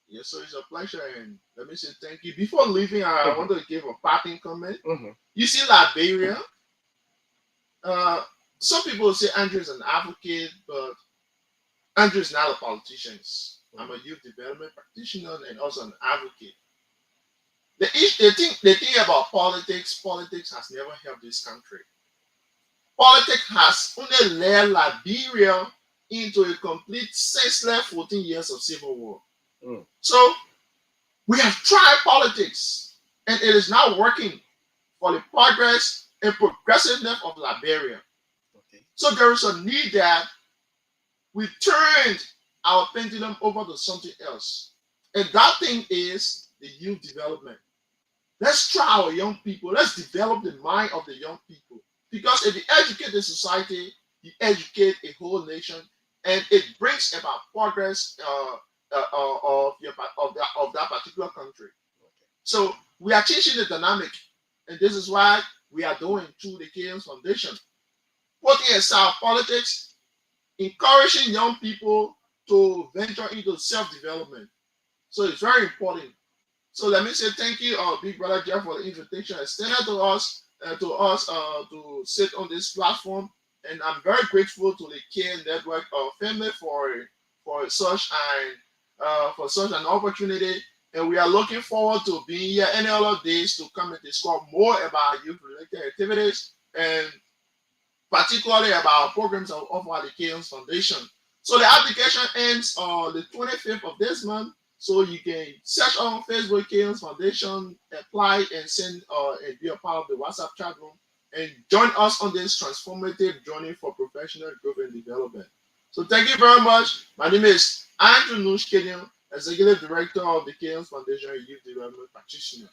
Yes, so it's a pleasure. And let me say thank you. Before leaving, I want to give a parting comment. You see Liberia, some people say Andrew is an advocate, but Andrew is not a politician. I'm a youth development practitioner and also an advocate. The thing about politics has never helped this country. Politics has only led Liberia into a complete senseless 14 years of civil war. So we have tried politics and it is not working for the progress and progressiveness of Liberia. Okay. So there is a need that we turned our pendulum over to something else. And that thing is the youth development. Let's try our young people. Let's develop the mind of the young people. Because if you educate the society, you educate a whole nation, and it brings about progress of that particular country. So we are changing the dynamic, and this is why we are doing through the Kearns Foundation. Putting aside politics, encouraging young people to venture into self-development. So it's very important. So let me say thank you, Big Brother Jeff, for the invitation extended to us to sit on this platform. And I'm very grateful to the Kear Network family for such an opportunity. And we are looking forward to being here any other days to come and discuss more about youth-related activities and particularly about programs of the Kearns Foundation. So the application ends on the 25th of this month. So you can search on Facebook Kearns Foundation, apply and send and be a part of the WhatsApp chat room and join us on this transformative journey for professional growth and development. So thank you very much. My name is Andrew Nush Kenyor, Executive Director of the Kearns Foundation Youth Development Practitioner.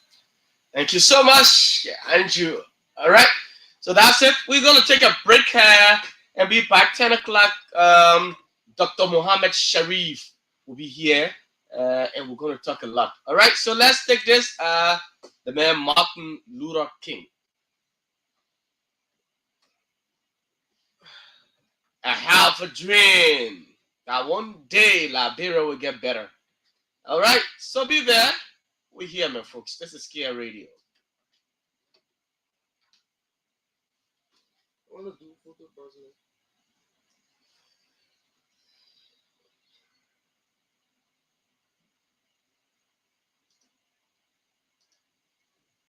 Thank you so much, Andrew. All right. So that's it. We're going to take a break here and be back 10 o'clock. Dr. Mohammed Sharif will be here and we're going to talk a lot. All right. So let's take this. The man Martin Luther King. I have a dream that one day Liberia will get better. All right. So be there. We're here, man, folks. This is Kear Radio. I want to do photo